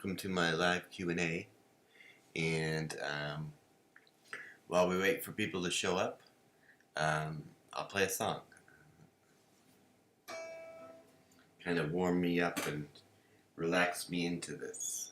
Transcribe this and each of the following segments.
welcome to my live Q&A. And while we wait for people to show up, I'll play a song. Kind of warm me up and relax me into this.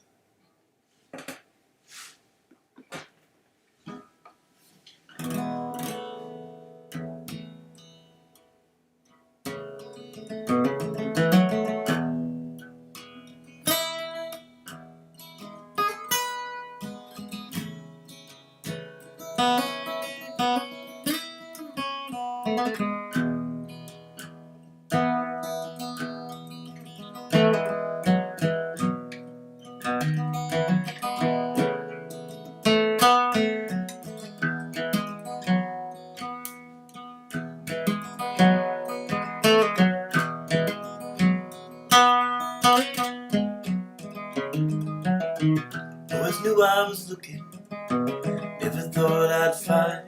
Always knew I was looking, never thought I'd find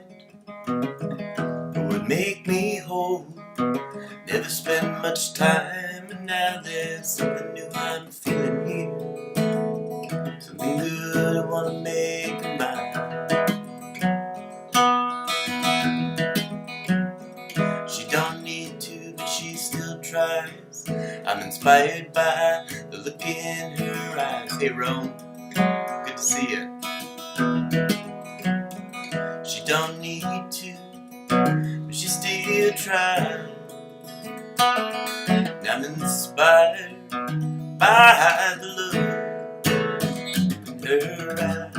what would make me whole. Never spent much time, and now there's something new I'm feeling here. Something good I wanna make mine. She don't need to, but she still tries. I'm inspired by the look in her eyes. Hey Rome, good to see you. She don't need to, but she still tries. And I'm inspired by the look in her eyes.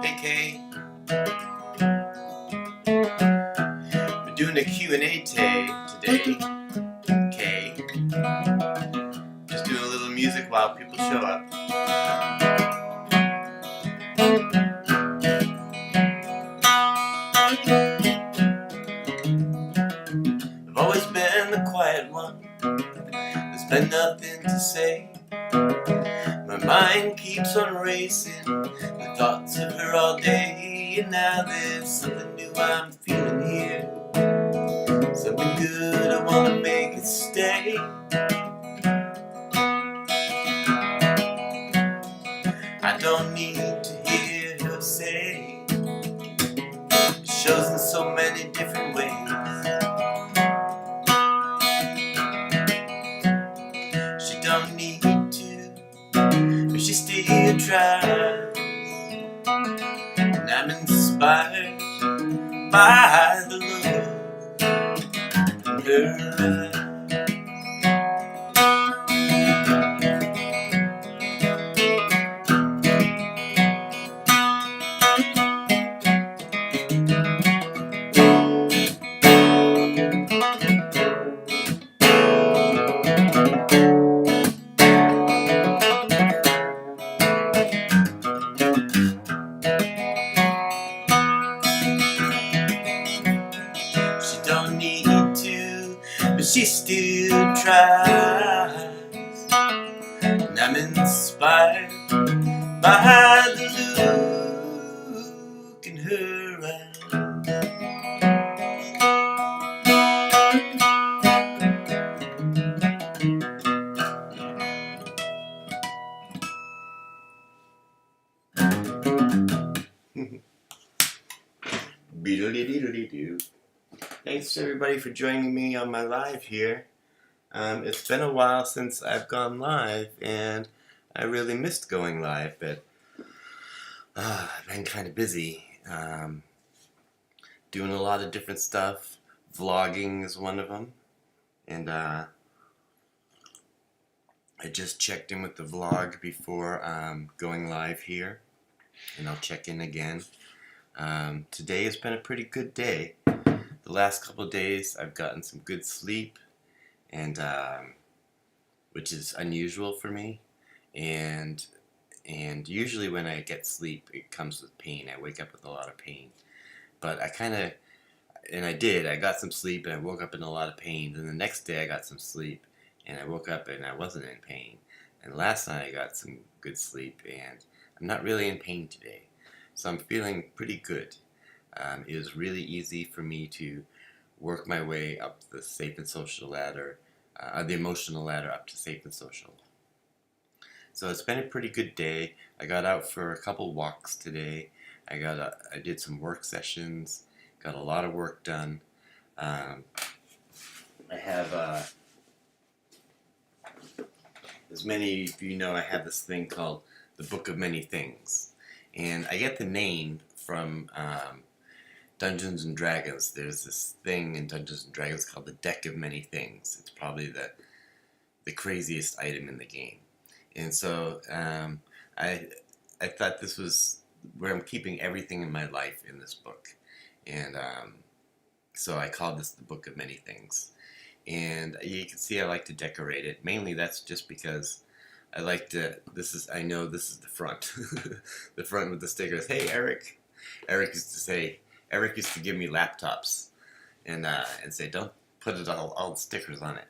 Hey Kay, we're doing a Q&A today, Kay. Just doing a little music while people show up. I've always been the quiet one. There's been nothing to say. My mind keeps on racing with thoughts of her all day. And now there's something new I'm feeling here. Something good, I wanna make it stay. I don't need to hear her say. It shows in so many different ways. She don't need to, but she still tries. And I'm inspired by the look in her eyes. She still tries, and I'm inspired by the look in her eyes. Beedle-dee-dee-dee-doo. Thanks everybody for joining me on my live here. It's been a while since I've gone live, and I really missed going live, but I've been kind of busy. Doing a lot of different stuff. Vlogging is one of them, and I just checked in with the vlog before going live here, and I'll check in again. Today has been a pretty good day. The last couple of days I've gotten some good sleep, and which is unusual for me, and usually when I get sleep it comes with pain. I wake up with a lot of pain, but I got some sleep and I woke up in a lot of pain. Then the next day I got some sleep and I woke up and I wasn't in pain, and last night I got some good sleep and I'm not really in pain today, so I'm feeling pretty good. It was really easy for me to work my way up the safe and social ladder, the emotional ladder up to safe and social. So it's been a pretty good day. I got out for a couple walks today. I did some work sessions, got a lot of work done. Um, I have, as many of you know, I have this thing called the Book of Many Things. And I get the name from Dungeons and Dragons. There's this thing in Dungeons and Dragons called the Deck of Many Things. It's probably the craziest item in the game. And so I thought this was where I'm keeping everything in my life in this book. And so I called this the Book of Many Things. And you can see I like to decorate it. Mainly that's just because I like to, I know this is the front. The front with the stickers. Hey, Eric. Eric used to give me laptops and say, don't put it all the stickers on it.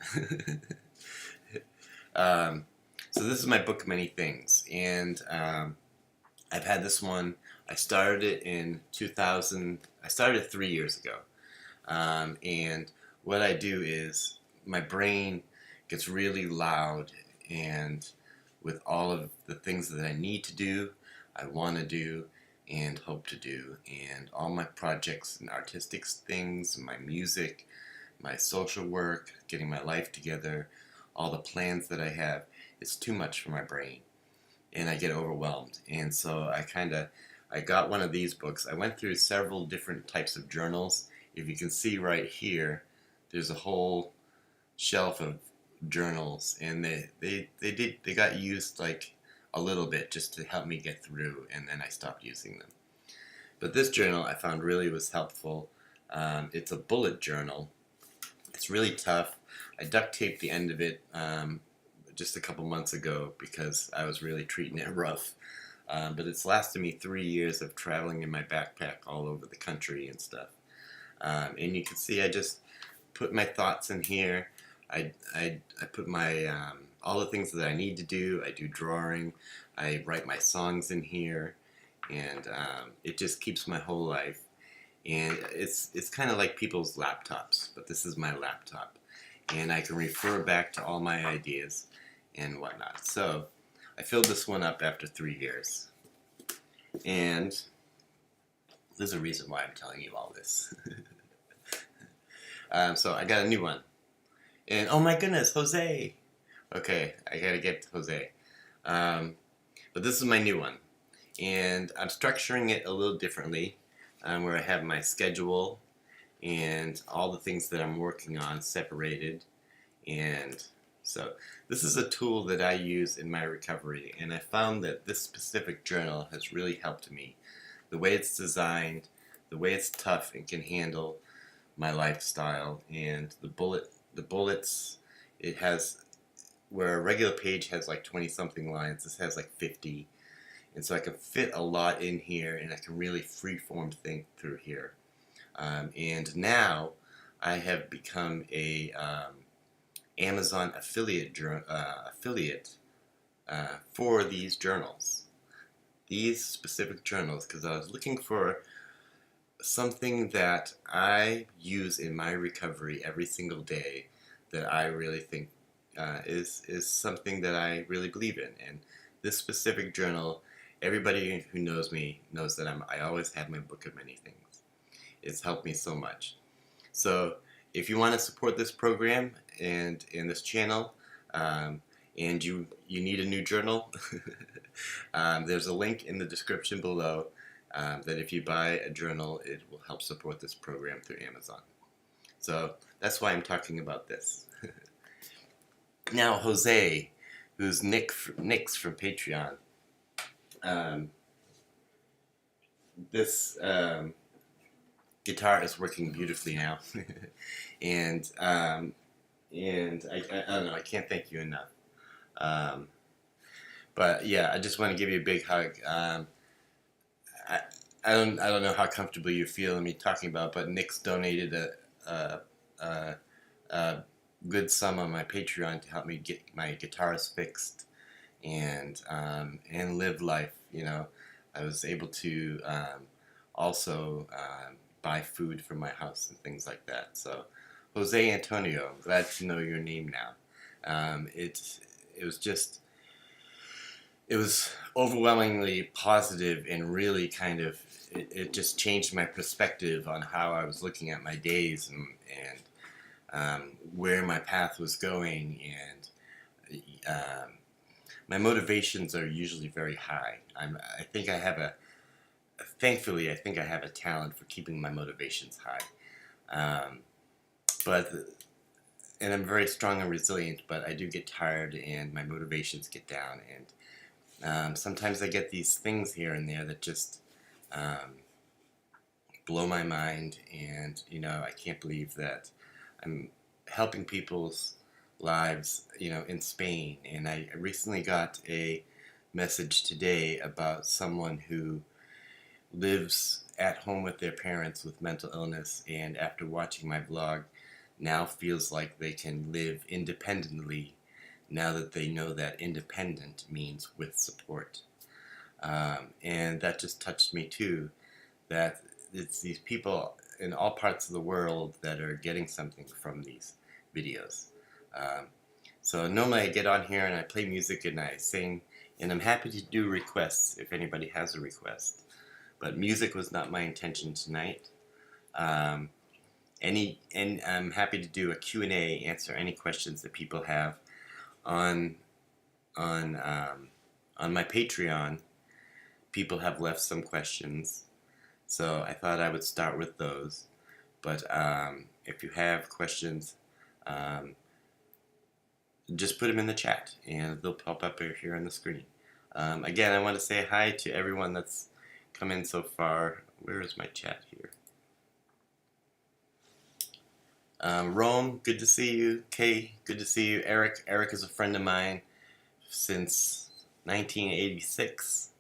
So this is my Book of Many Things. And I've had this one. I started it in 2000. I started it 3 years ago. And what I do is my brain gets really loud, and with all of the things that I need to do, I want to do, and hope to do, and all my projects and artistic things, my music, my social work, getting my life together, all the plans that I have, it's too much for my brain, and I get overwhelmed. And so I got one of these books. I went through several different types of journals. If you can see right here, there's a whole shelf of journals, and they got used like a little bit just to help me get through, and then I stopped using them. But this journal I found really was helpful. It's a bullet journal. It's really tough. I duct taped the end of it just a couple months ago because I was really treating it rough. But it's lasted me 3 years of traveling in my backpack all over the country and stuff. And you can see I just put my thoughts in here. I put my all the things that I need to do. I do drawing. I write my songs in here, and it just keeps my whole life. And it's kind of like people's laptops, but this is my laptop, and I can refer back to all my ideas and whatnot. So I filled this one up after 3 years, and there's a reason why I'm telling you all this. So I got a new one. And oh my goodness, Jose! Okay, I gotta get to Jose. But this is my new one. And I'm structuring it a little differently, where I have my schedule and all the things that I'm working on separated. And so this is a tool that I use in my recovery, and I found that this specific journal has really helped me. The way it's designed, the way it's tough and can handle my lifestyle, and the bullets, it has, where a regular page has like 20 something lines, this has like 50, and so I can fit a lot in here, and I can really freeform think through here. And now I have become a Amazon affiliate for these journals, these specific journals, because I was looking for something that I use in my recovery every single day that I really think is something that I really believe in. And this specific journal, everybody who knows me knows that I always have my Book of Many Things. It's helped me so much. So if you want to support this program and in this channel, and you need a new journal, there's a link in the description below. That if you buy a journal, it will help support this program through Amazon. So that's why I'm talking about this. Now, Jose, who's Nix from Patreon, this guitar is working beautifully now, and I don't know, I can't thank you enough. But yeah, I just want to give you a big hug. I don't know how comfortable you feel in me talking about, but Nick's donated a good sum on my Patreon to help me get my guitars fixed and live life. You know, I was able to also buy food for my house and things like that. So, Jose Antonio, I'm glad to know your name now. It was just it was overwhelmingly positive and really kind of it just changed my perspective on how I was looking at my days and where my path was going, and my motivations are usually very high. I think I have a thankfully I think I have a talent for keeping my motivations high, but and I'm very strong and resilient, but I do get tired and my motivations get down, and sometimes I get these things here and there that just blow my mind, and I can't believe that I'm helping people's lives, in Spain. And I recently got a message today about someone who lives at home with their parents with mental illness, and after watching my vlog now feels like they can live independently now that they know that independent means with support. And that just touched me too, that it's these people in all parts of the world that are getting something from these videos. So normally I get on here and I play music and I sing, and I'm happy to do requests if anybody has a request. But music was not my intention tonight. And I'm happy to do a Q&A, answer any questions that people have on my Patreon. People have left some questions, so I thought I would start with those. But if you have questions, just put them in the chat, and they'll pop up here on the screen. Again, I want to say hi to everyone that's come in so far. Where is my chat here? Rome, good to see you. Kay, good to see you. Eric is a friend of mine since 1986,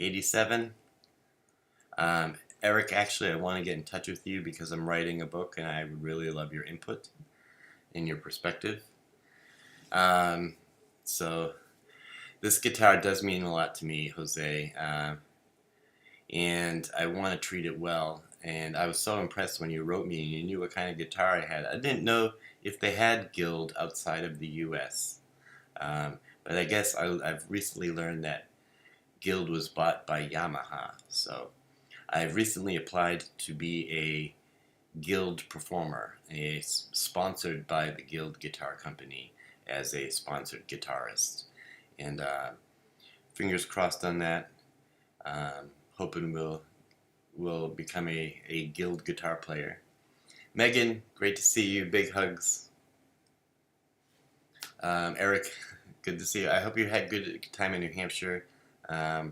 87. Eric, actually, I want to get in touch with you because I'm writing a book and I would really love your input and your perspective. So this guitar does mean a lot to me, Jose, and I want to treat it well. And I was so impressed when you wrote me and you knew what kind of guitar I had. I didn't know if they had Guild outside of the U.S. But I guess I've recently learned that Guild was bought by Yamaha. So I've recently applied to be a Guild performer, sponsored by the Guild Guitar Company as a sponsored guitarist. And fingers crossed on that. Hoping will become a Guild guitar player. Megan, great to see you. Big hugs. Eric, good to see you. I hope you had a good time in New Hampshire. I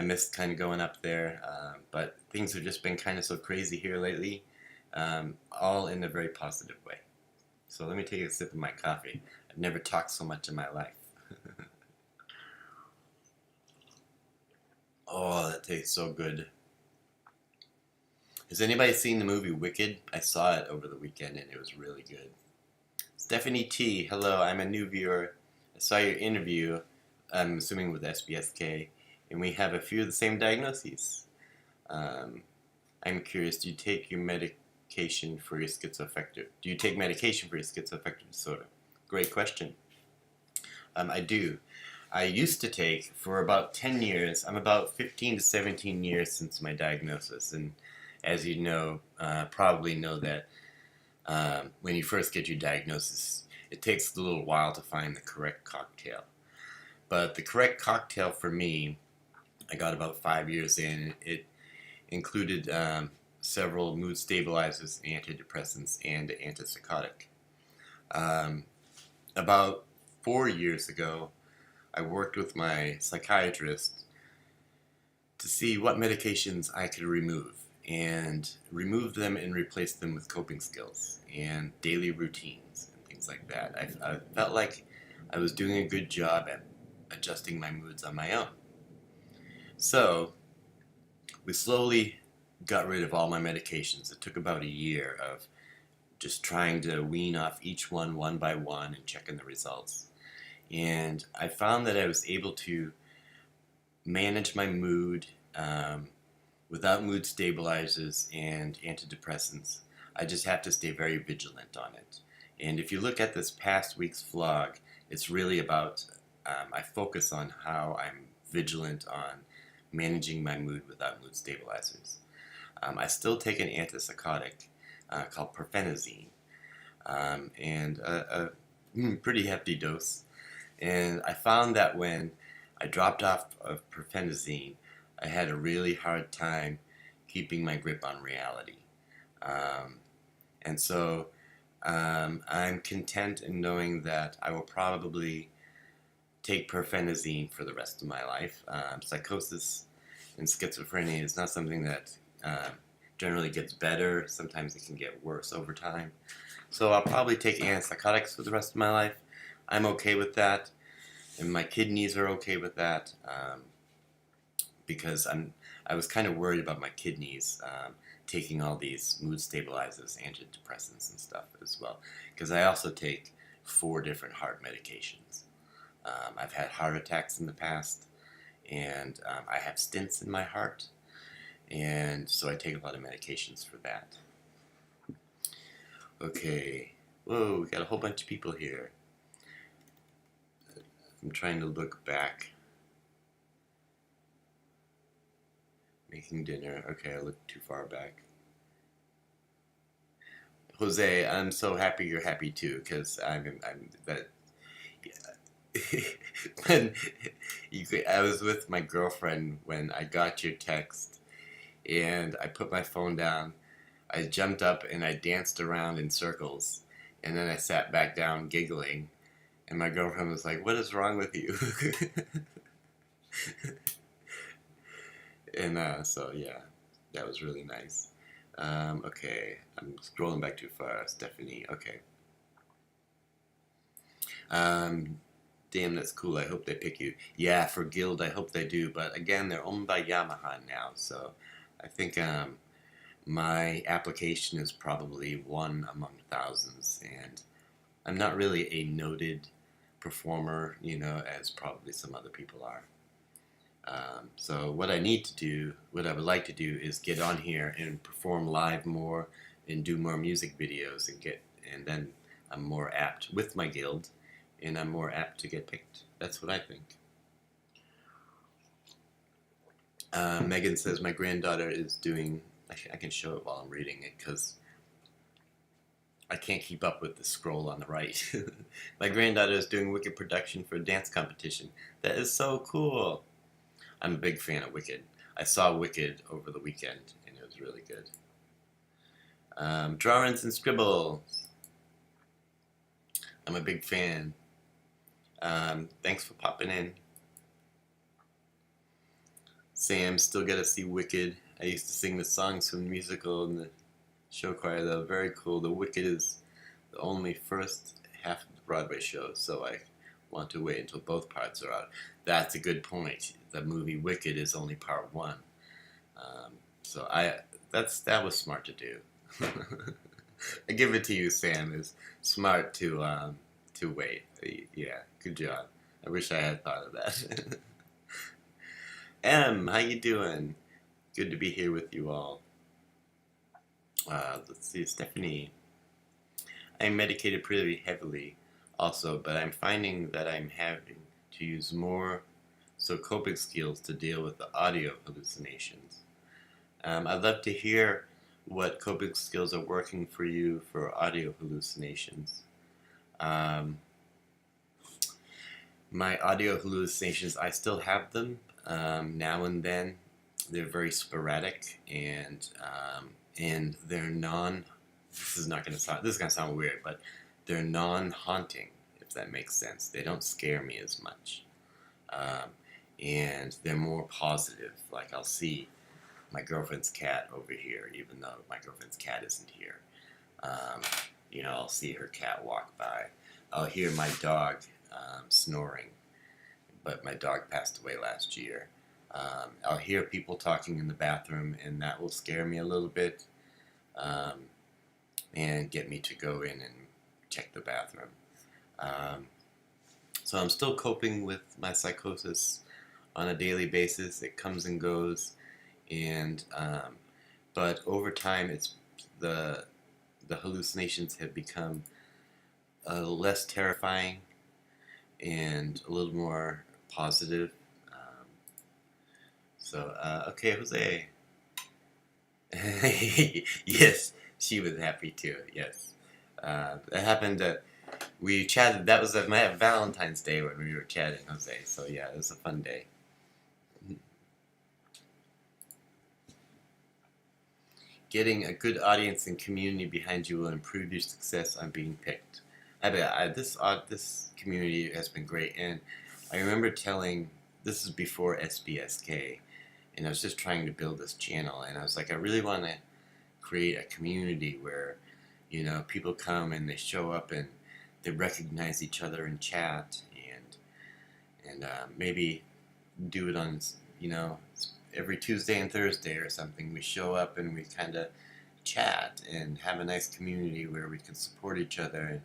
missed kind of going up there, but things have just been kind of so crazy here lately, all in a very positive way. So let me take a sip of my coffee. I've never talked so much in my life. Oh, that tastes so good. Has anybody seen the movie Wicked? I saw it over the weekend and it was really good. Stephanie T, hello, I'm a new viewer. I saw your interview, I'm assuming with SBSK, and we have a few of the same diagnoses. I'm curious, do you take your medication for your schizoaffective? Do you take medication for your schizoaffective disorder? Great question. I do. I used to take for about 10 years. I'm about 15 to 17 years since my diagnosis, and as you know, probably know that when you first get your diagnosis, it takes a little while to find the correct cocktail. But the correct cocktail for me, I got about 5 years in. It included several mood stabilizers, antidepressants, and antipsychotic. About 4 years ago, I worked with my psychiatrist to see what medications I could remove, and remove them and replace them with coping skills and daily routines and things like that. I felt like I was doing a good job at adjusting my moods on my own. So we slowly got rid of all my medications. It took about a year of just trying to wean off each one by one and checking the results. And I found that I was able to manage my mood without mood stabilizers and antidepressants. I just have to stay very vigilant on it. And if you look at this past week's vlog, it's really about I focus on how I'm vigilant on managing my mood without mood stabilizers. I still take an antipsychotic called perfenazine, and a pretty hefty dose. And I found that when I dropped off of perfenazine, I had a really hard time keeping my grip on reality. And so I'm content in knowing that I will probably take perfenazine for the rest of my life. Psychosis and schizophrenia is not something that generally gets better. Sometimes it can get worse over time. So I'll probably take antipsychotics for the rest of my life. I'm okay with that, and my kidneys are okay with that, because I was kind of worried about my kidneys taking all these mood stabilizers, antidepressants, and stuff as well. Because I also take 4 different heart medications. I've had heart attacks in the past, and I have stents in my heart, and so I take a lot of medications for that. Okay, whoa, we got a whole bunch of people here. I'm trying to look back. Making dinner. Okay, I looked too far back. Jose, I'm so happy you're happy too, because I'm that. Yeah. When I was with my girlfriend when I got your text, and I put my phone down. I jumped up and I danced around in circles, and then I sat back down giggling, and my girlfriend was like, "What is wrong with you?" And so yeah, that was really nice. Okay, I'm scrolling back too far. Stephanie, okay. Damn, that's cool. I hope they pick you. Yeah, for Guild, I hope they do. But again, they're owned by Yamaha now, so I think my application is probably one among thousands, and I'm not really a noted performer, as probably some other people are. So what I would like to do is get on here and perform live more and do more music videos and then I'm more apt with my guild, and I'm more apt to get picked. That's what I think. Megan says my granddaughter is doing. I can show it while I'm reading it because I can't keep up with the scroll on the right. My granddaughter is doing Wicked production for a dance competition. That is so cool. I'm a big fan of Wicked. I saw Wicked over the weekend, and it was really good. Drawings and Scribbles. I'm a big fan. Thanks for popping in. Sam, still gotta see Wicked. I used to sing the songs from the musical in the show choir, though. Very cool. The Wicked is the only first half of the Broadway show, so I want to wait until both parts are out. That's a good point. The movie Wicked is only part 1. So that was smart to do. I give it to you, Sam. It's smart to wait. Yeah, good job. I wish I had thought of that. Em, how you doing? Good to be here with you all. Let's see, Stephanie. I'm medicated pretty heavily also, but I'm finding that I'm having to use more coping skills to deal with the audio hallucinations. I'd love to hear what coping skills are working for you for audio hallucinations. My audio hallucinations, I still have them now and then. They're very sporadic, and they're this is going to sound weird, but they're non-haunting, if that makes sense. They don't scare me as much. And they're more positive. Like I'll see my girlfriend's cat over here, even though my girlfriend's cat isn't here. I'll see her cat walk by. I'll hear my dog snoring, but my dog passed away last year. I'll hear people talking in the bathroom, and that will scare me a little bit and get me to go in and check the bathroom. So I'm still coping with my psychosis on a daily basis. It comes and goes, and but over time, it's the hallucinations have become less terrifying, and a little more positive. Okay, Jose. Yes, she was happy too. Yes, that happened. We chatted. That was my Valentine's Day when we were chatting, Jose. So yeah, it was a fun day. Getting a good audience and community behind you will improve your success on being picked. This community has been great, and I remember telling. This is before SBSK, and I was just trying to build this channel, and I was like, I really want to create a community where, people come and they show up and they recognize each other in chat, and maybe do it on, every Tuesday and Thursday or something. We show up and we kind of chat and have a nice community where we can support each other and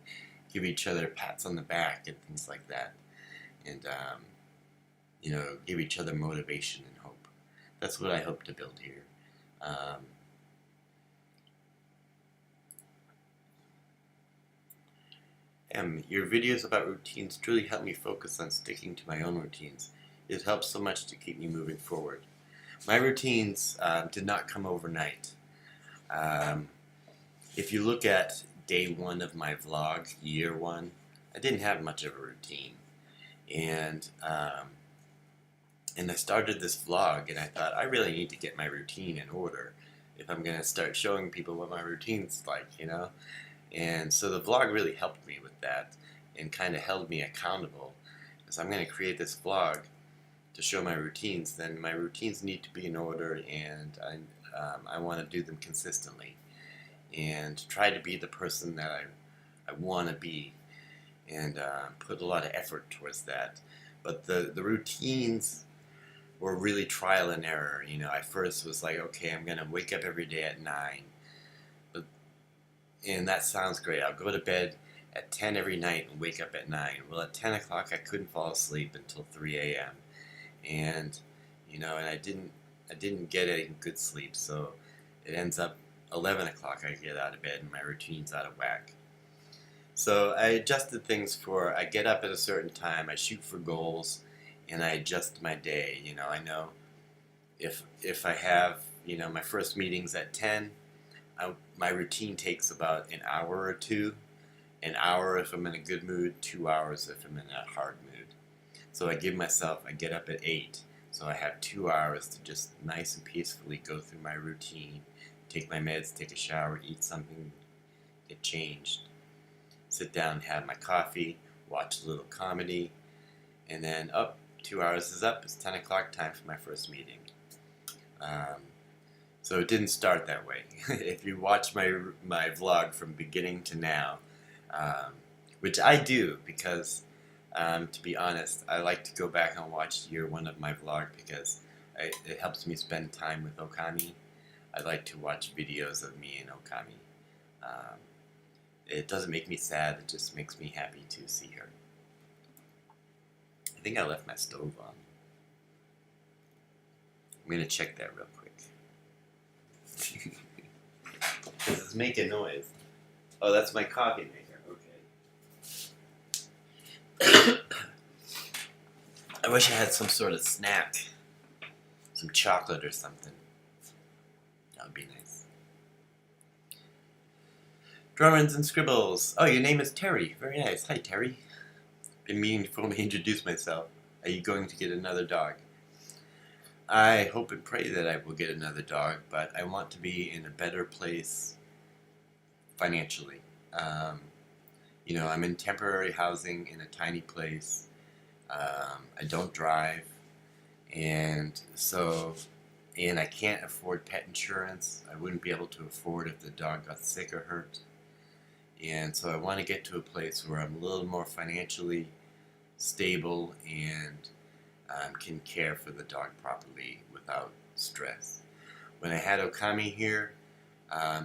give each other pats on the back and things like that, and give each other motivation and hope. That's what I hope to build here. Your videos about routines truly help me focus on sticking to my own routines. It helps so much to keep me moving forward. My routines did not come overnight. If you look at day one of my vlog, year one, I didn't have much of a routine. And I started this vlog, and I thought, I really need to get my routine in order if I'm going to start showing people what my routine's like, And so the vlog really helped me with that and kind of held me accountable. Because I'm going to create this vlog to show my routines, then my routines need to be in order, and I want to do them consistently and try to be the person that I want to be, and put a lot of effort towards that. But the routines were really trial and error. I first was like, okay, I'm going to wake up every day at 9. And that sounds great. I'll go to bed at 10 every night and wake up at 9. Well, at 10 o'clock I couldn't fall asleep until 3 a.m. And, and I didn't get any good sleep, so it ends up 11 o'clock I get out of bed and my routine's out of whack. So I adjusted things I get up at a certain time, I shoot for goals, and I adjust my day. I know if I have, my first meeting's at 10, my routine takes about an hour or two. An hour if I'm in a good mood, 2 hours if I'm in a hard mood. So I get up at 8, so I have 2 hours to just nice and peacefully go through my routine, take my meds, take a shower, eat something, get changed, sit down, have my coffee, watch a little comedy, and then 2 hours is up, it's 10 o'clock, time for my first meeting. So it didn't start that way. If you watch my vlog from beginning to now, which I do because, to be honest, I like to go back and watch year one of my vlog because it helps me spend time with Okami. I like to watch videos of me and Okami. It doesn't make me sad, it just makes me happy to see her. I think I left my stove on. I'm going to check that real quick. Because it's making noise. Oh, that's my coffee maker. Okay. I wish I had some sort of snack. Some chocolate or something. That would be nice. Drawings and scribbles. Oh, your name is Terry. Very nice. Hi, Terry. Been meaning to formally introduce myself. Are you going to get another dog? I hope and pray that I will get another dog, but I want to be in a better place financially. I'm in temporary housing in a tiny place. I don't drive, and I can't afford pet insurance. I wouldn't be able to afford if the dog got sick or hurt. And so I want to get to a place where I'm a little more financially stable and can care for the dog properly without stress. When I had Okami here,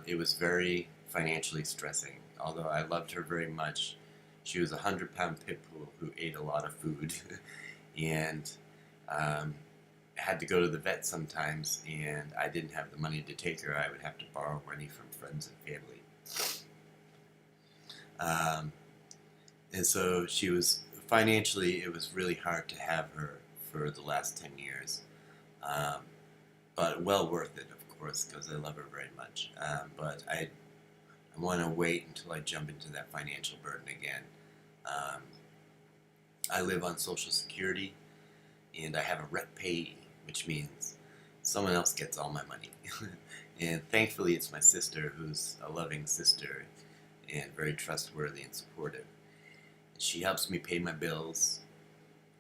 it was very financially stressing. Although I loved her very much, she was a 100-pound pit bull who ate a lot of food and had to go to the vet sometimes, and I didn't have the money to take her. I would have to borrow money from friends and family. And so she was financially, it was really hard to have her for the last 10 years. Um, but well worth it, of course, because I love her very much. But I want to wait until I jump into that financial burden again. Um, I live on Social Security, and I have a rep payee, which means someone else gets all my money. And thankfully, it's my sister, who's a loving sister and very trustworthy and supportive. She helps me pay my bills,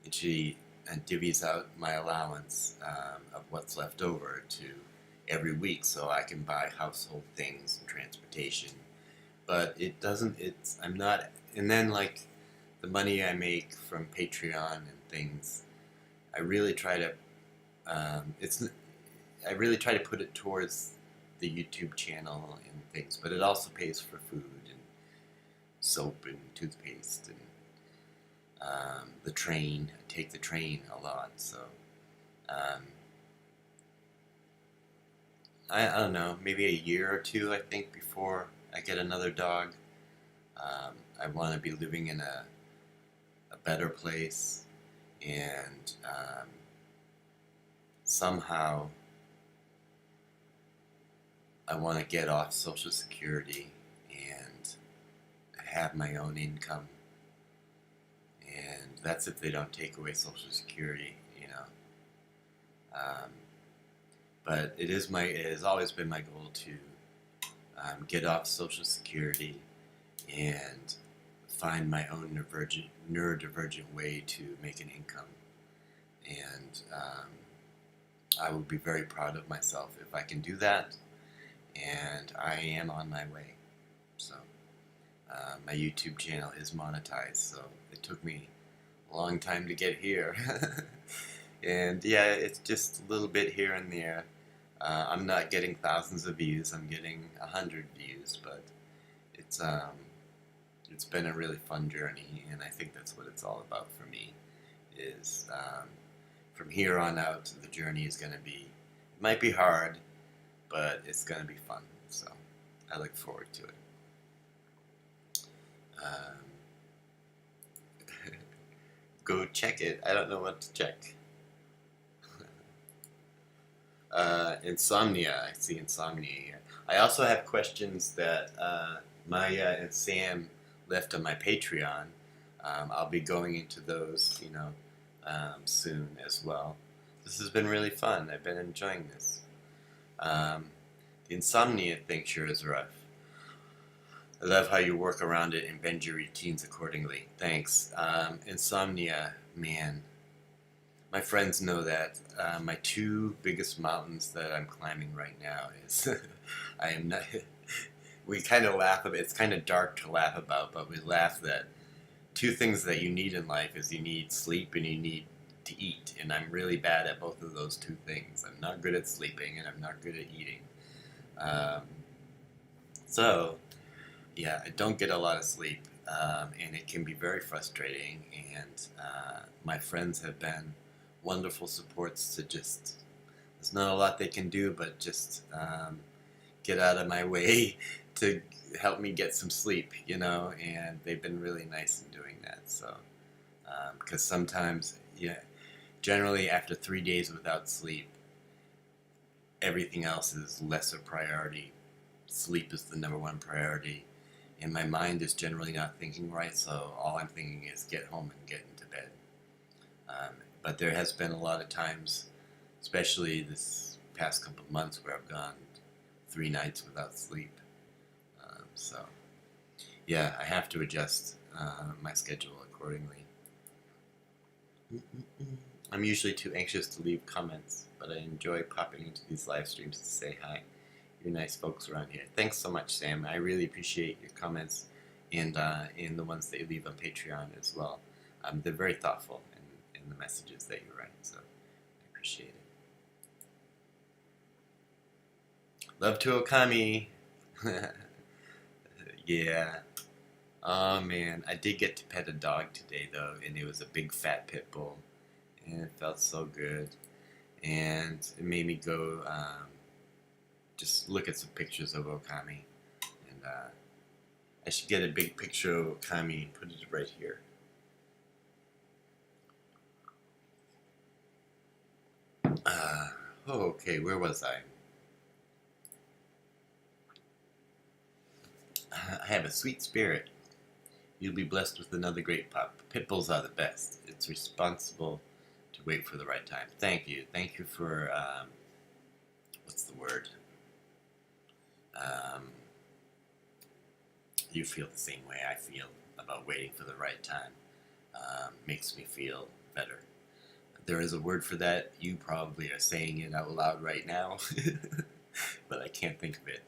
and she divvies out my allowance of what's left over to every week, so I can buy household things and transportation. But it doesn't. I'm not. And then like the money I make from Patreon and things, I really try to. I really try to put it towards the YouTube channel and things, but it also pays for food and soap and toothpaste and the train. I take the train a lot, so I don't know, maybe a year or two, I think, before I get another dog. I want to be living in a better place, and somehow I want to get off Social Security and have my own income. And that's if they don't take away Social Security, you know. But it has always been my goal to get off Social Security and find my own neurodivergent way to make an income. And I would be very proud of myself if I can do that. And I am on my way. So my YouTube channel is monetized, so it took me a long time to get here. And yeah, it's just a little bit here and there. I'm not getting thousands of views. I'm getting 100 views, but it's been a really fun journey, and I think that's what it's all about for me. Is from here on out, the journey is going to be. It might be hard, but it's going to be fun. So I look forward to it. Go check it. I don't know what to check. Insomnia. I see insomnia here. I also have questions that Maya and Sam left on my Patreon. I'll be going into those, soon as well. This has been really fun. I've been enjoying this. The insomnia thing sure is rough. I love how you work around it and bend your routines accordingly. Thanks. Insomnia, man. My friends know that. My two biggest mountains that I'm climbing right now is I am not. We kind of laugh about it. It's kind of dark to laugh about, but we laugh that two things that you need in life is you need sleep and you need to eat. And I'm really bad at both of those two things. I'm not good at sleeping and I'm not good at eating. So, yeah, I don't get a lot of sleep, and it can be very frustrating. And my friends have been wonderful supports to just. There's not a lot they can do, but just get out of my way to help me get some sleep, and they've been really nice in doing that. So, because sometimes, generally after 3 days without sleep, everything else is lesser priority. Sleep is the number one priority, and my mind is generally not thinking right, so all I'm thinking is get home and get into bed. But there has been a lot of times, especially this past couple of months, where I've gone 3 nights without sleep. So, yeah, I have to adjust my schedule accordingly. I'm usually too anxious to leave comments, but I enjoy popping into these live streams to say hi. You're nice folks around here. Thanks so much, Sam. I really appreciate your comments and the ones that you leave on Patreon as well. They're very thoughtful in the messages that you write, so I appreciate it. Love to Okami. Yeah. Oh man, I did get to pet a dog today though, and it was a big fat pit bull, and it felt so good, and it made me go just look at some pictures of Okami, and I should get a big picture of Okami and put it right here. Oh, okay, where was I? I have a sweet spirit. You'll be blessed with another great pup. Pit bulls are the best. It's responsible to wait for the right time. Thank you. Thank you for, what's the word? Um, you feel the same way I feel about waiting for the right time. Makes me feel better. There is a word for that. You probably are saying it out loud right now, but I can't think of it.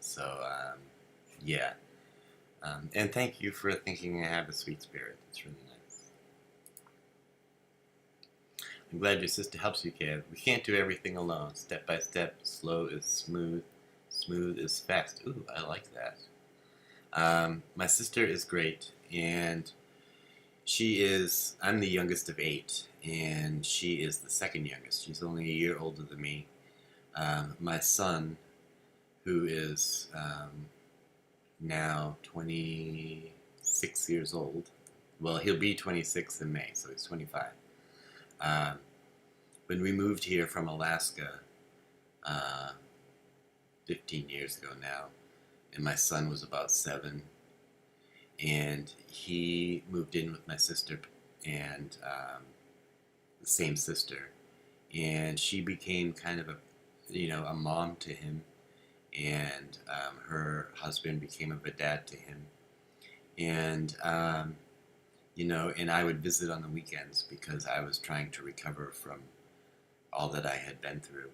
So, yeah. And thank you for thinking I have a sweet spirit. It's really nice. I'm glad your sister helps you, Kev. We can't do everything alone. Step by step, slow is smooth, smooth is fast. Ooh, I like that. My sister is great, and I'm the youngest of 8, and she is the second youngest. She's only a year older than me. My son, who is now 26 years old, well, he'll be 26 in May, so he's 25. When we moved here from Alaska 15 years ago now, and my son was about 7, and he moved in with my sister and the same sister, and she became kind of a mom to him, and her husband became a dad to him, and and I would visit on the weekends because I was trying to recover from all that I had been through.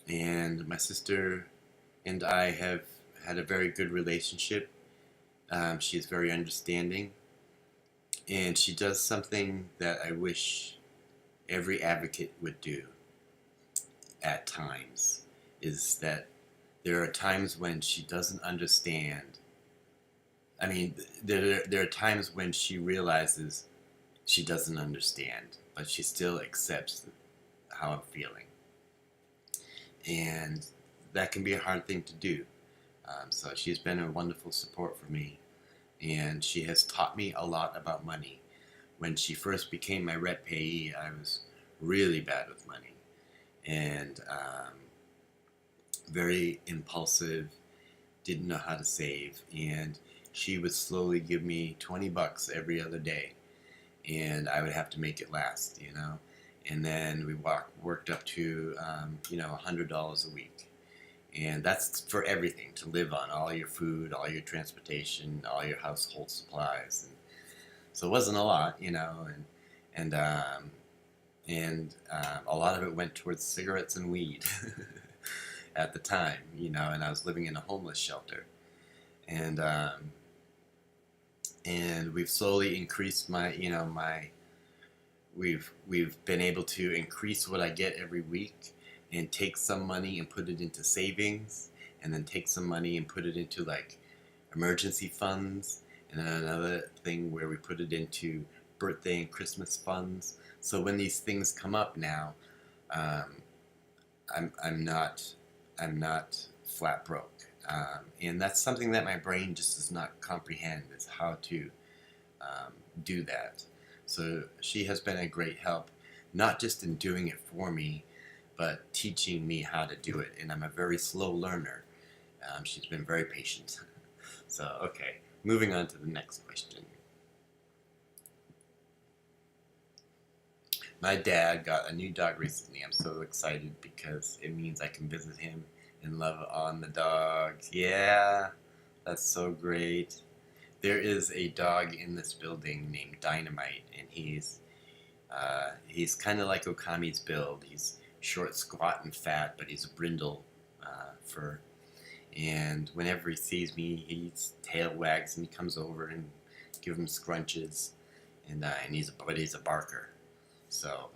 And my sister and I have had a very good relationship. She is very understanding, and she does something that I wish every advocate would do at times, is that there are times when she doesn't understand. I mean, there are times when she realizes she doesn't understand, but she still accepts how I'm feeling. And that can be a hard thing to do. So she's been a wonderful support for me, and she has taught me a lot about money. When she first became my rep payee, I was really bad with money, and very impulsive, didn't know how to save, and she would slowly give me $20 every other day, and I would have to make it last, and then we worked up to $100 a week, and that's for everything to live on, all your food, all your transportation, all your household supplies, and so it wasn't a lot, and a lot of it went towards cigarettes and weed at the time, and I was living in a homeless shelter, and we've slowly increased we've been able to increase what I get every week, and take some money and put it into savings, and then take some money and put it into like emergency funds, and then another thing where we put it into birthday and Christmas funds. So when these things come up now, I'm not flat broke, and that's something that my brain just does not comprehend, is how to do that. So she has been a great help, not just in doing it for me, but teaching me how to do it. And I'm a very slow learner. She's been very patient. So, okay, moving on to the next question. My dad got a new dog recently. I'm so excited because it means I can visit him and love on the dogs. Yeah, that's so great. There is a dog in this building named Dynamite, and he's kind of like Okami's build. He's short, squat, and fat, but he's a brindle fur. And whenever he sees me, his tail wags, and he comes over and give him scrunches, and he's a barker. So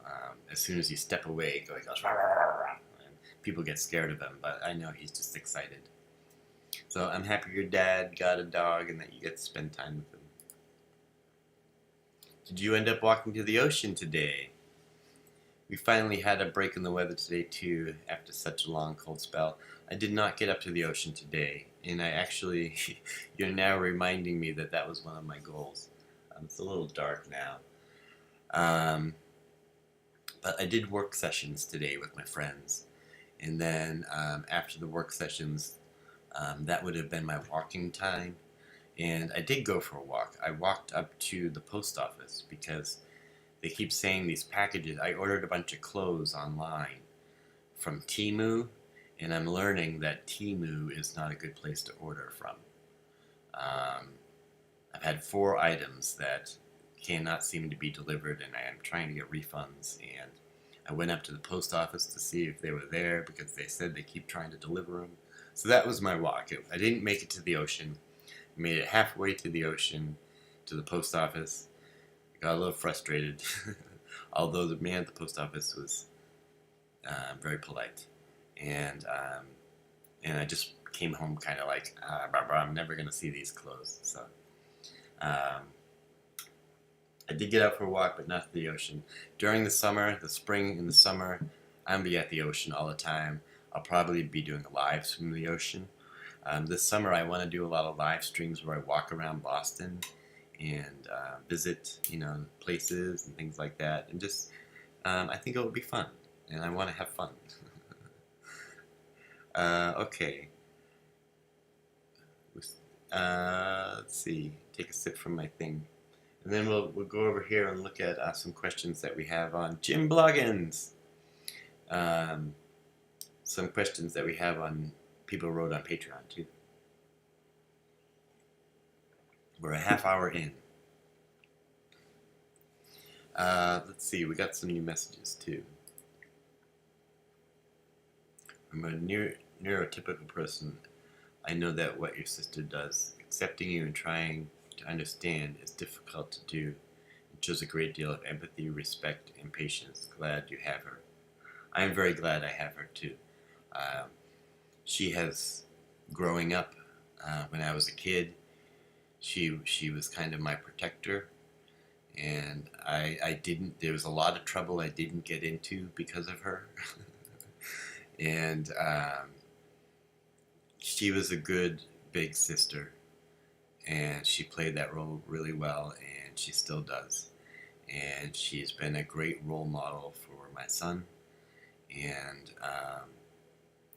as soon as you step away, he goes, rah, rah, rah, rah, and people get scared of him, but I know he's just excited. So I'm happy your dad got a dog and that you get to spend time with him. Did you end up walking to the ocean today? We finally had a break in the weather today too, after such a long cold spell. I did not get up to the ocean today, and I actually, you're now reminding me that was one of my goals. It's a little dark now. But I did work sessions today with my friends, and then after the work sessions, that would have been my walking time, and I did go for a walk. I walked up to the post office because they keep saying these packages. I ordered a bunch of clothes online from Temu, and I'm learning that Temu is not a good place to order from. I've had 4 items that cannot seem to be delivered, and I am trying to get refunds, and I went up to the post office to see if they were there because they said they keep trying to deliver them. So that was my walk. I didn't make it to the ocean. I made it halfway to the ocean, to the post office. I got a little frustrated, although the man at the post office was very polite. And I just came home kind of like, I'm never going to see these clothes. So I did get out for a walk, but not to the ocean. During the summer, the spring and the summer, I'm going to be at the ocean all the time. I'll probably be doing lives from the ocean. This summer, I want to do a lot of live streams where I walk around Boston and visit, places and things like that. And just, I think it will be fun, and I want to have fun. Okay. Let's see. Take a sip from my thing. And then we'll go over here and look at some questions that we have on Jim Bloggins. Some questions that we have on people wrote on Patreon too. We're a half hour in. Let's see. We got some new messages too. I'm a neurotypical person. I know that what your sister does, accepting you and trying to understand, is difficult to do. It shows a great deal of empathy, respect, and patience. Glad you have her. I am very glad I have her too. She has, growing up, when I was a kid, she was kind of my protector, and there was a lot of trouble I didn't get into because of her. And she was a good big sister, and she played that role really well, and she still does. And she's been a great role model for my son, and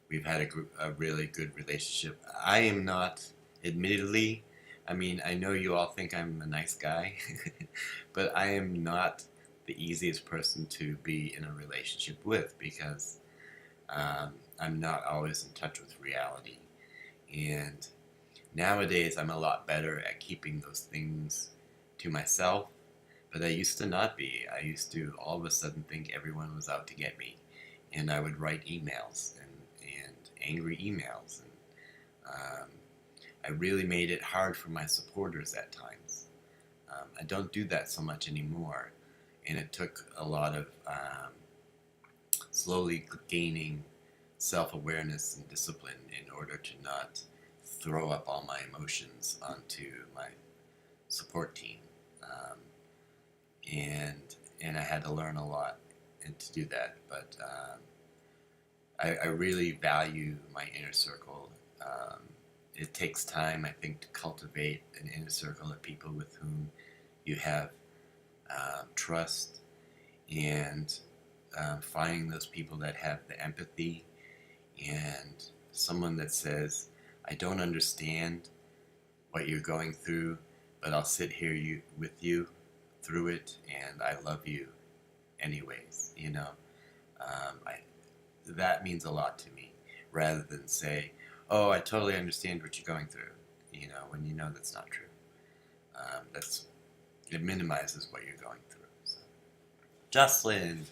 we've had a really good relationship. I am not, admittedly, I know you all think I'm a nice guy, but I am not the easiest person to be in a relationship with because I'm not always in touch with reality. And nowadays I'm a lot better at keeping those things to myself, but I used to not be. I used to all of a sudden think everyone was out to get me, and I would write emails and angry emails, and I really made it hard for my supporters at times. I don't do that so much anymore, and it took a lot of slowly gaining self-awareness and discipline in order to not throw up all my emotions onto my support team. And I had to learn a lot and to do that, but I really value my inner circle. It takes time, I think, to cultivate an inner circle of people with whom you have trust, and finding those people that have the empathy and someone that says, I don't understand what you're going through, but I'll sit here with you through it, and I love you anyways, that means a lot to me, rather than say, oh, I totally understand what you're going through, when you know that's not true. It minimizes what you're going through. So. Jocelyn,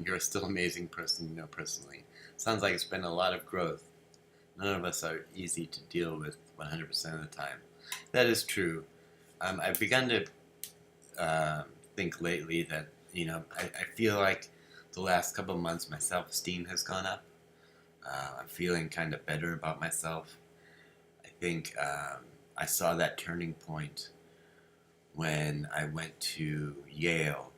you're a still amazing person, personally. Sounds like it's been a lot of growth. None of us are easy to deal with 100% of the time. That is true. I've begun to think lately that, I feel like the last couple of months my self-esteem has gone up. I'm feeling kind of better about myself. I think I saw that turning point when I went to Yale,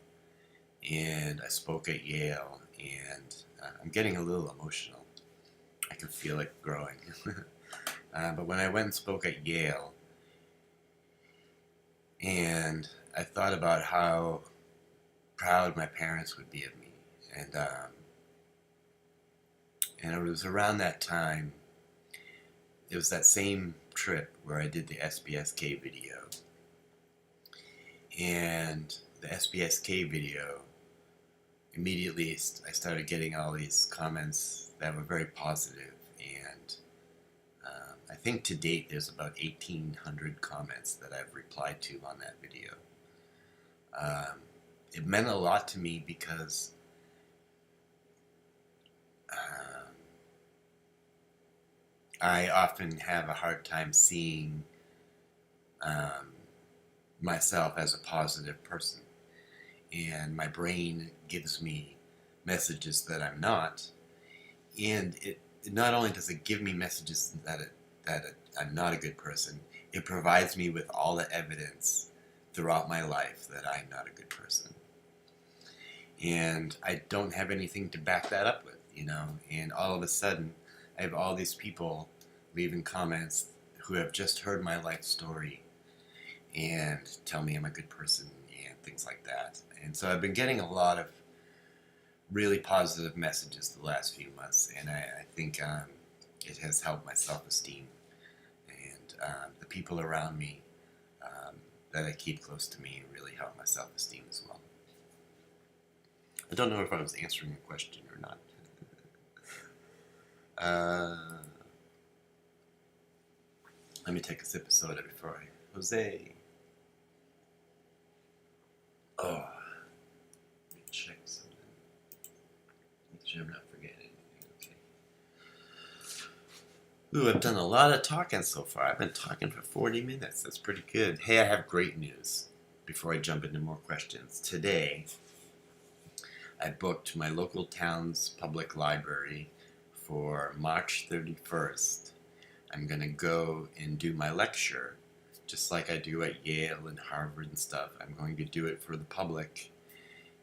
and I spoke at Yale, and I'm getting a little emotional. I can feel it growing. But when I went and spoke at Yale, and I thought about how proud my parents would be of me. And it was around that time, it was that same trip where I did the SBSK video. And the SBSK video, immediately I started getting all these comments that were very positive. And I think to date there's about 1,800 comments that I've replied to on that video. It meant a lot to me because I often have a hard time seeing myself as a positive person. And my brain gives me messages that I'm not. And it not only does it give me messages that I'm not a good person, it provides me with all the evidence throughout my life that I'm not a good person. And I don't have anything to back that up with, you know. And all of a sudden, I have all these people leaving comments who have just heard my life story and tell me I'm a good person and things like that. And so I've been getting a lot of really positive messages the last few months, and I think it has helped my self-esteem. And the people around me that I keep close to me really help my self-esteem as well. I don't know if I was answering a question or not. Let me take a sip of soda before I... Jose! Oh, let me check something. Make sure I'm not forgetting anything. Okay. Ooh, I've done a lot of talking so far. I've been talking for 40 minutes. That's pretty good. Hey, I have great news before I jump into more questions. Today, I booked my local town's public library for March 31st. I'm going to go and do my lecture, just like I do at Yale and Harvard and stuff. I'm going to do it for the public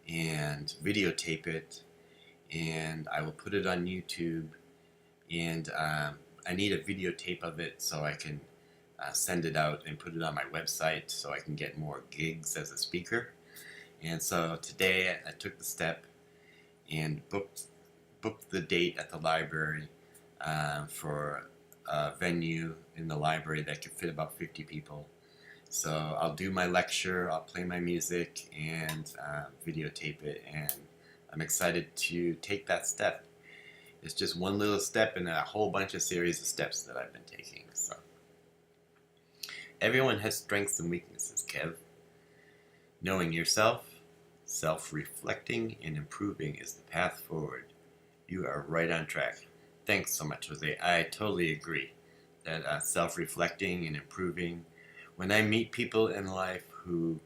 and videotape it, and I will put it on YouTube. And I need a videotape of it so I can send it out and put it on my website so I can get more gigs as a speaker. And so today I took the step and booked the date at the library for a venue in the library that could fit about 50 people. So I'll do my lecture, I'll play my music, and videotape it, and I'm excited to take that step. It's just one little step in a whole bunch of series of steps that I've been taking. So everyone has strengths and weaknesses, Kev. Knowing yourself, self-reflecting, and improving is the path forward. You are right on track. Thanks so much, Jose. I totally agree that self-reflecting and improving, when I meet people in life who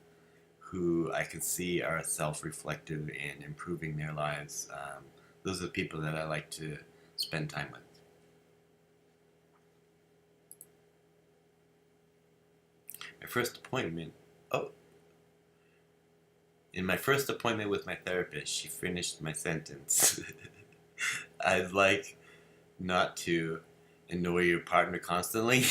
I can see are self-reflective and improving their lives, those are the people that I like to spend time with. My first appointment, in my first appointment with my therapist, she finished my sentence. I'd like not to annoy your partner constantly.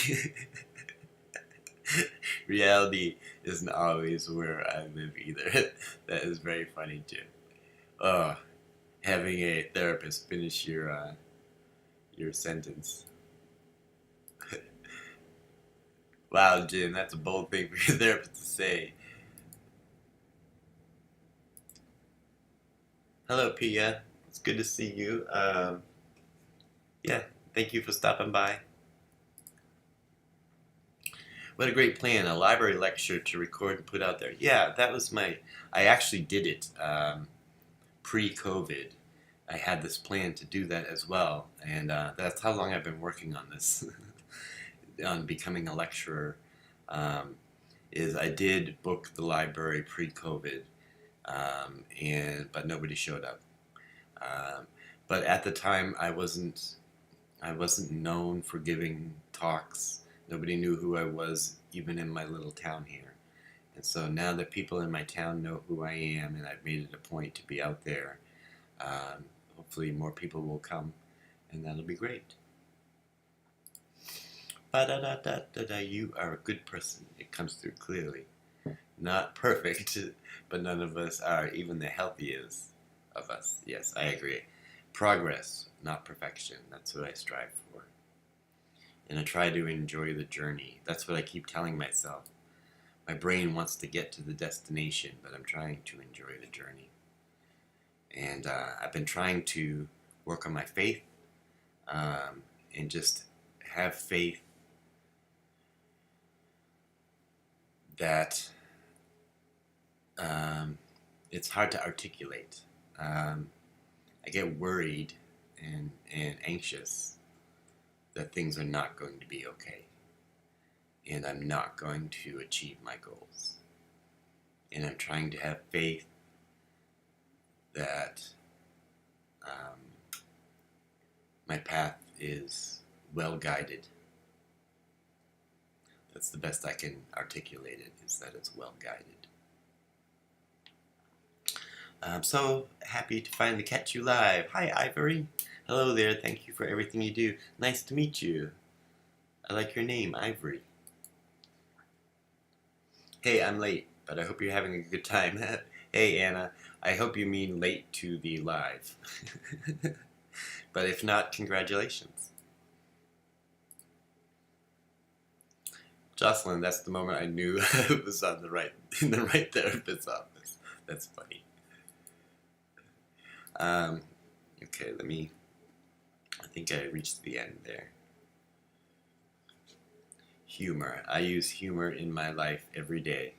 Reality isn't always where I live either. That is very funny too. Having a therapist finish your sentence. Wow, Jim, that's a bold thing for your therapist to say. Hello, Pia. It's good to see you. Yeah, thank you for stopping by. What a great plan, a library lecture to record and put out there. Yeah, that was I actually did it pre-COVID. I had this plan to do that as well, and that's how long I've been working on this, on becoming a lecturer, is I did book the library pre-COVID, but nobody showed up. But at the time, I wasn't known for giving talks. Nobody knew who I was, even in my little town here. And so now that people in my town know who I am, and I've made it a point to be out there, hopefully more people will come, and that'll be great. Ba-da-da-da-da-da, you are a good person. It comes through clearly. not perfect, but none of us are even the healthiest of us. Yes, I agree. Progress, not perfection. That's what I strive for. And I try to enjoy the journey. That's what I keep telling myself. My brain wants to get to the destination, but I'm trying to enjoy the journey. And I've been trying to work on my faith, and just have faith that it's hard to articulate. I get worried and anxious that things are not going to be okay, and I'm not going to achieve my goals. And I'm trying to have faith that my path is well guided. That's the best I can articulate it, is that it's well guided. I'm so happy to finally catch you live. Hi, Ivory. Hello there. Thank you for everything you do. Nice to meet you. I like your name, Ivory. Hey, I'm late, but I hope you're having a good time. Hey, Anna. I hope you mean late to the live. But if not, congratulations. Jocelyn, that's the moment I knew I was in the right therapist's office. That's funny. Okay, I think I reached the end there. Humor. I use humor in my life every day.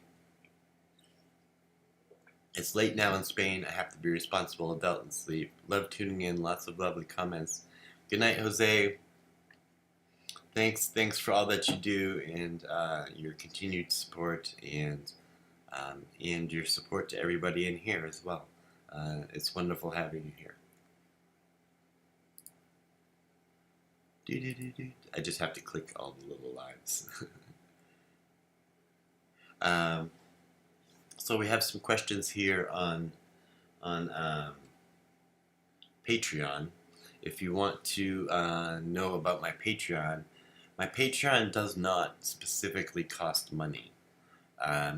It's late now in Spain. I have to be a responsible adult and sleep. Love tuning in. Lots of lovely comments. Good night, Jose. Thanks for all that you do, and your continued support, and your support to everybody in here as well. It's wonderful having you here. I just have to click all the little lives. So we have some questions here on Patreon. If you want to know about my Patreon does not specifically cost money.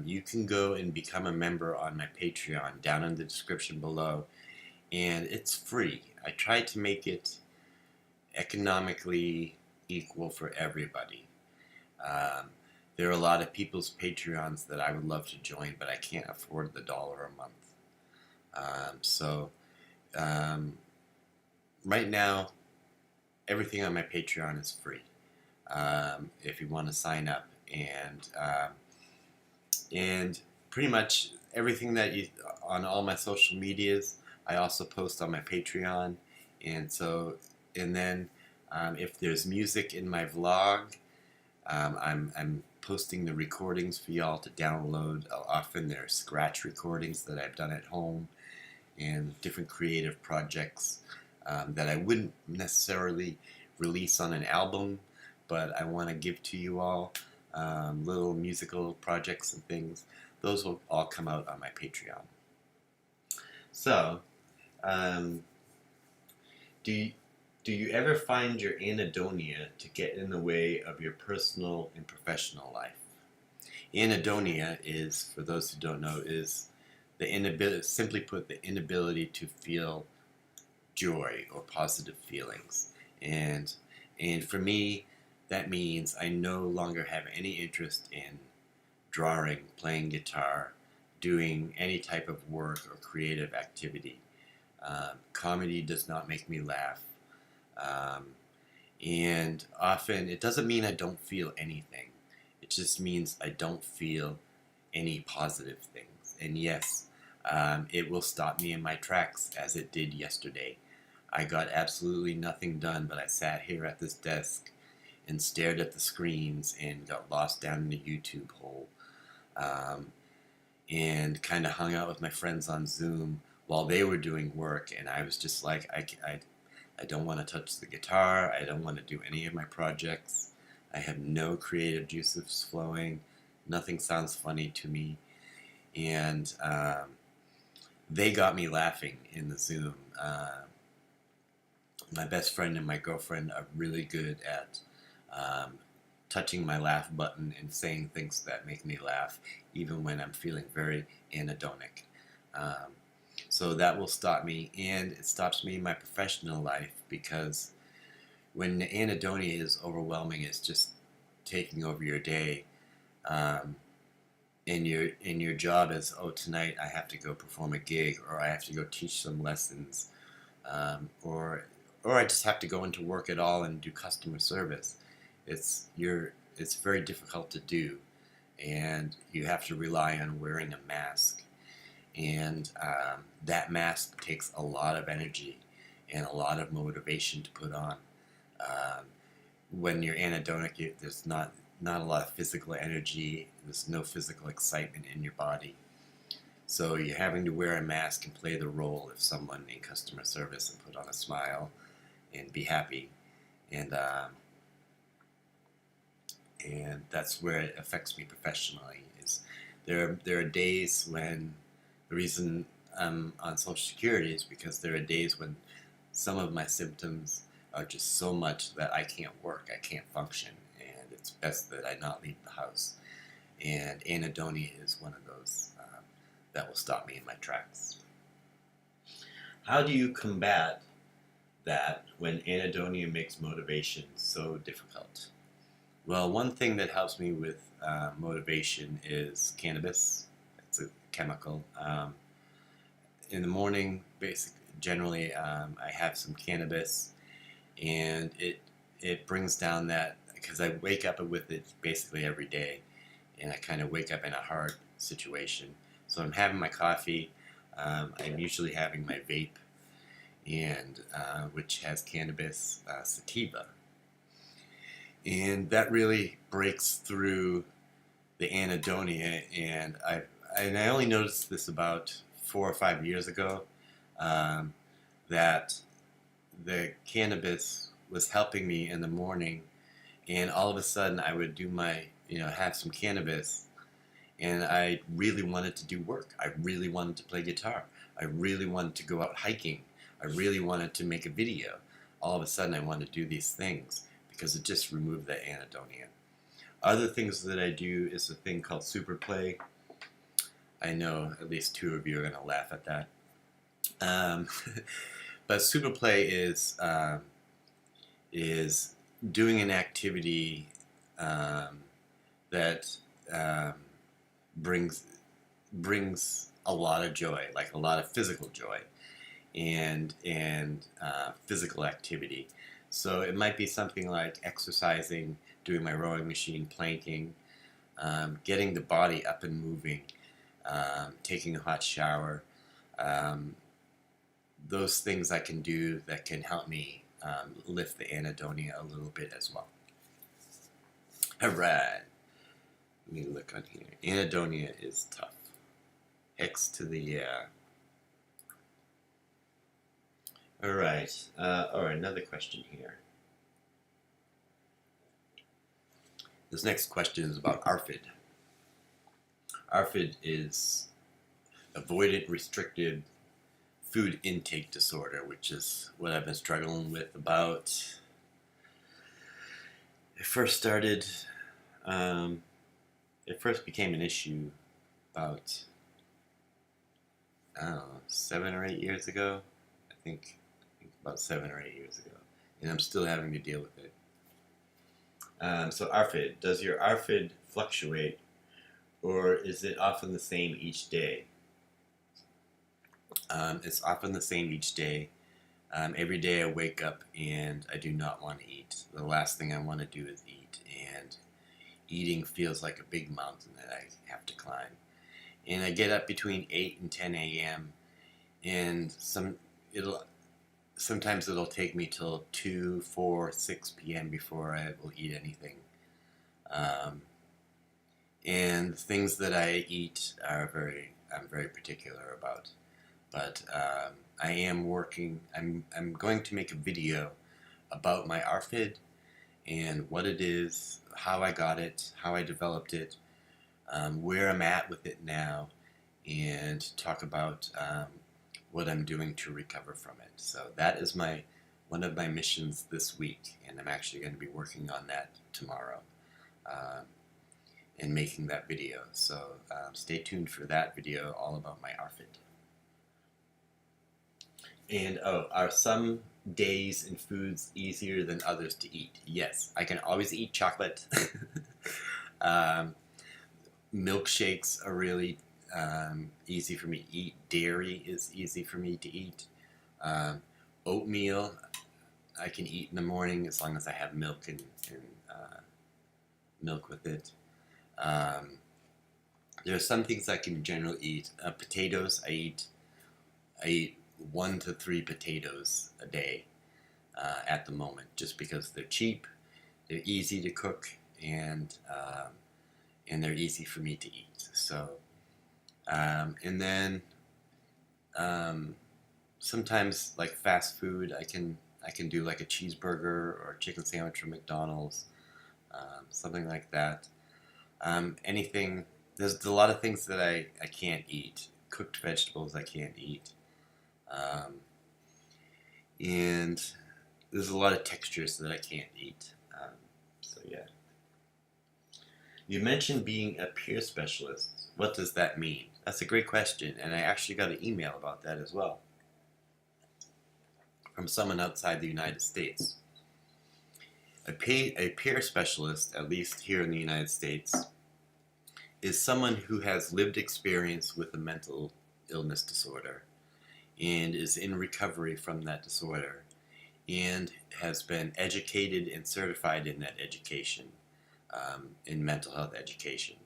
You can go and become a member on my Patreon down in the description below, and it's free. I try to make it economically equal for everybody. There are a lot of people's Patreons that I would love to join, but I can't afford the $1 a month. Right now, everything on my Patreon is free. If you want to sign up, and pretty much everything that you on all my social medias, I also post on my Patreon, and then if there's music in my vlog, I'm posting the recordings for y'all to download. Often they're scratch recordings that I've done at home, and different creative projects that I wouldn't necessarily release on an album, but I want to give to you all. Little musical projects and things. Those will all come out on my Patreon. So, do you ever find your anhedonia to get in the way of your personal and professional life? Anhedonia is, for those who don't know, is the inability, simply put, the inability to feel joy or positive feelings. And for me, that means I no longer have any interest in drawing, playing guitar, doing any type of work or creative activity. Comedy does not make me laugh. And often it doesn't mean I don't feel anything. It just means I don't feel any positive things. And yes, it will stop me in my tracks, as it did yesterday. I got absolutely nothing done, but I sat here at this desk and stared at the screens and got lost down in the YouTube hole, and kind of hung out with my friends on Zoom while they were doing work, and I was just like, I don't want to touch the guitar, I don't want to do any of my projects, I have no creative juices flowing, nothing sounds funny to me, and they got me laughing in the Zoom. My best friend and my girlfriend are really good at touching my laugh button and saying things that make me laugh, even when I'm feeling very anhedonic. So that will stop me, and it stops me in my professional life, because when the anhedonia is overwhelming, it's just taking over your day. And your job is, oh, tonight I have to go perform a gig, or I have to go teach some lessons, or I just have to go into work at all and do customer service. It's very difficult to do, and you have to rely on wearing a mask, and that mask takes a lot of energy and a lot of motivation to put on. When you're anhedonic, there's not a lot of physical energy. There's no physical excitement in your body. So you're having to wear a mask and play the role of someone in customer service and put on a smile and be happy. And that's where it affects me professionally. Is there are days when the reason I'm on Social Security is because there are days when some of my symptoms are just so much that I can't work, I can't function, and it's best that I not leave the house. And anhedonia is one of those that will stop me in my tracks. How do you combat that when anhedonia makes motivation so difficult? Well, one thing that helps me with motivation is cannabis. It's a chemical. In the morning, generally, I have some cannabis, and it brings down that, because I wake up with it basically every day, and I kind of wake up in a hard situation. So I'm having my coffee. I'm usually having my vape, and which has cannabis sativa, and that really breaks through the anhedonia. And I only noticed this about 4 or 5 years ago, that the cannabis was helping me in the morning, and all of a sudden I would do have some cannabis, and I really wanted to do work. I really wanted to play guitar. I really wanted to go out hiking. I really wanted to make a video. All of a sudden I wanted to do these things because it just removed the anhedonia. Other things that I do is a thing called super play. I know at least 2 of you are going to laugh at that. But super play is doing an activity that brings a lot of joy, like a lot of physical joy, and physical activity. So it might be something like exercising, doing my rowing machine, planking, getting the body up and moving, taking a hot shower. Those things I can do that can help me lift the anhedonia a little bit as well. Alright, let me look on here. Anhedonia is tough. Hex to the yeah. Alright, another question here. This next question is about ARFID. ARFID is avoidant restricted food intake disorder, which is what I've been struggling with about. It first became an issue about, I don't know, 7 or 8 years ago. I think about 7 or 8 years ago, and I'm still having to deal with it. So ARFID, does your ARFID fluctuate, or is it often the same each day? It's often the same each day. Every day I wake up and I do not want to eat. The last thing I want to do is eat, and eating feels like a big mountain that I have to climb. And I get up between 8 and 10 a.m. and sometimes it'll take me till 2, 4, 6 p.m. before I will eat anything. And things that I eat I'm very particular about. But I am working. I'm going to make a video about my ARFID and what it is, how I got it, how I developed it, where I'm at with it now, and talk about what I'm doing to recover from it. So that is one of my missions this week, and I'm actually going to be working on that tomorrow. um, in making that video. So stay tuned for that video all about my outfit. And are some days and foods easier than others to eat? Yes, I can always eat chocolate. um, Milkshakes are really easy for me to eat. Dairy is easy for me to eat. Oatmeal I can eat in the morning as long as I have milk and milk with it. There are some things I can generally eat. Potatoes, I eat 1 to 3 potatoes a day at the moment, just because they're cheap, they're easy to cook, and they're easy for me to eat. So, and then sometimes like fast food, I can do like a cheeseburger or a chicken sandwich from McDonald's, something like that. Anything. There's a lot of things that I can't eat. Cooked vegetables I can't eat. And there's a lot of textures that I can't eat. So yeah. You mentioned being a peer specialist. What does that mean? That's a great question, and I actually got an email about that as well from someone outside the United States. A peer specialist, at least here in the United States, is someone who has lived experience with a mental illness disorder and is in recovery from that disorder and has been educated and certified in that education, in mental health education.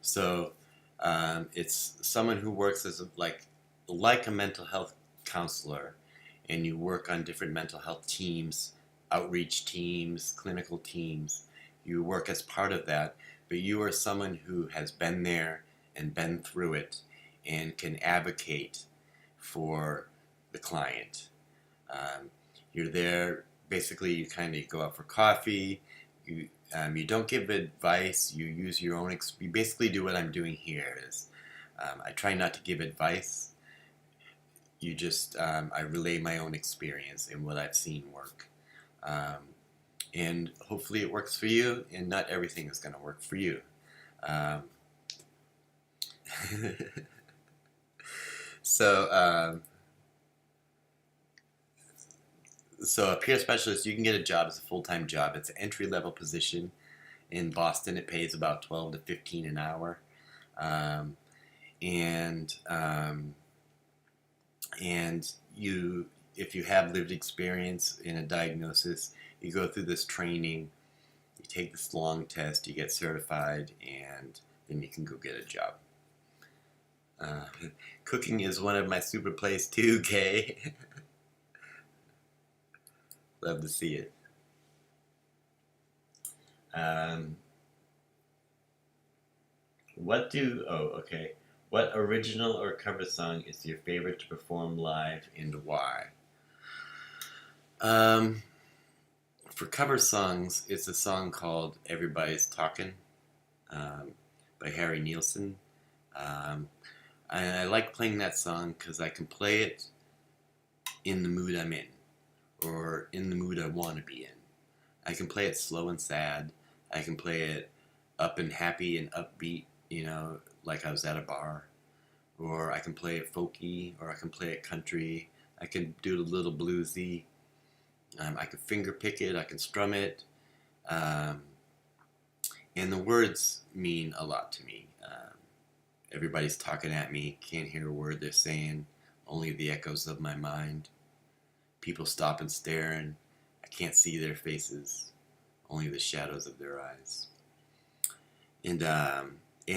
So it's someone who works as like a mental health counselor, and you work on different mental health teams, outreach teams, clinical teams. You work as part of that, but you are someone who has been there and been through it and can advocate for the client. You're there, basically you kind of go out for coffee, you don't give advice, you use your own, you basically do what I'm doing here is, I try not to give advice, you just, I relay my own experience and what I've seen work. And hopefully it works for you, and not everything is going to work for you. So a peer specialist, you can get a job as a full-time job. It's an entry-level position. In Boston, it pays about $12 to $15 an hour. And you, if you have lived experience in a diagnosis, you go through this training, you take this long test, you get certified, and then you can go get a job. Cooking is one of my super plays too, Kay. Love to see it. What original or cover song is your favorite to perform live, and why? For cover songs, it's a song called Everybody's Talking by Harry Nilsson. And I like playing that song because I can play it in the mood I'm in, or in the mood I want to be in. I can play it slow and sad. I can play it up and happy and upbeat, like I was at a bar. Or I can play it folky, or I can play it country. I can do it a little bluesy. I can finger pick it, I can strum it. And the words mean a lot to me. Everybody's talking at me, can't hear a word they're saying, only the echoes of my mind. People stop and stare, and I can't see their faces, only the shadows of their eyes. And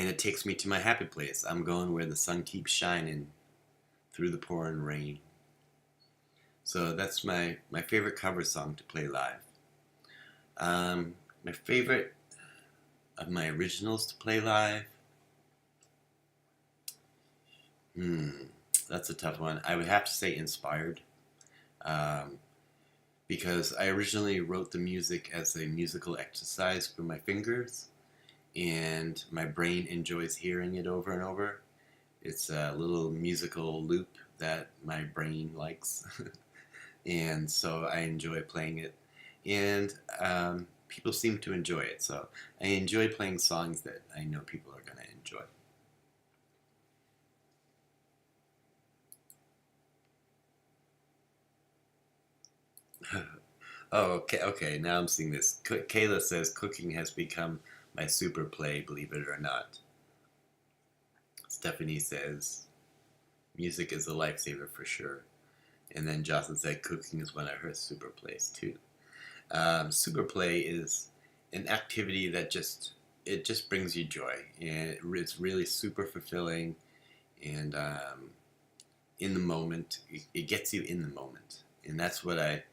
it takes me to my happy place. I'm going where the sun keeps shining through the pouring rain. So that's my favorite cover song to play live. My favorite of my originals to play live? That's a tough one. I would have to say Inspired. Because I originally wrote the music as a musical exercise for my fingers, and my brain enjoys hearing it over and over. It's a little musical loop that my brain likes. And so I enjoy playing it. And people seem to enjoy it. So I enjoy playing songs that I know people are going to enjoy. Oh, okay. Now I'm seeing this. Kayla says cooking has become my super play, believe it or not. Stephanie says music is a lifesaver for sure. And then Jocelyn said cooking is one of her super plays too. Super play is an activity that just brings you joy, and it's really super fulfilling, and in the moment, it gets you in the moment, and that's what I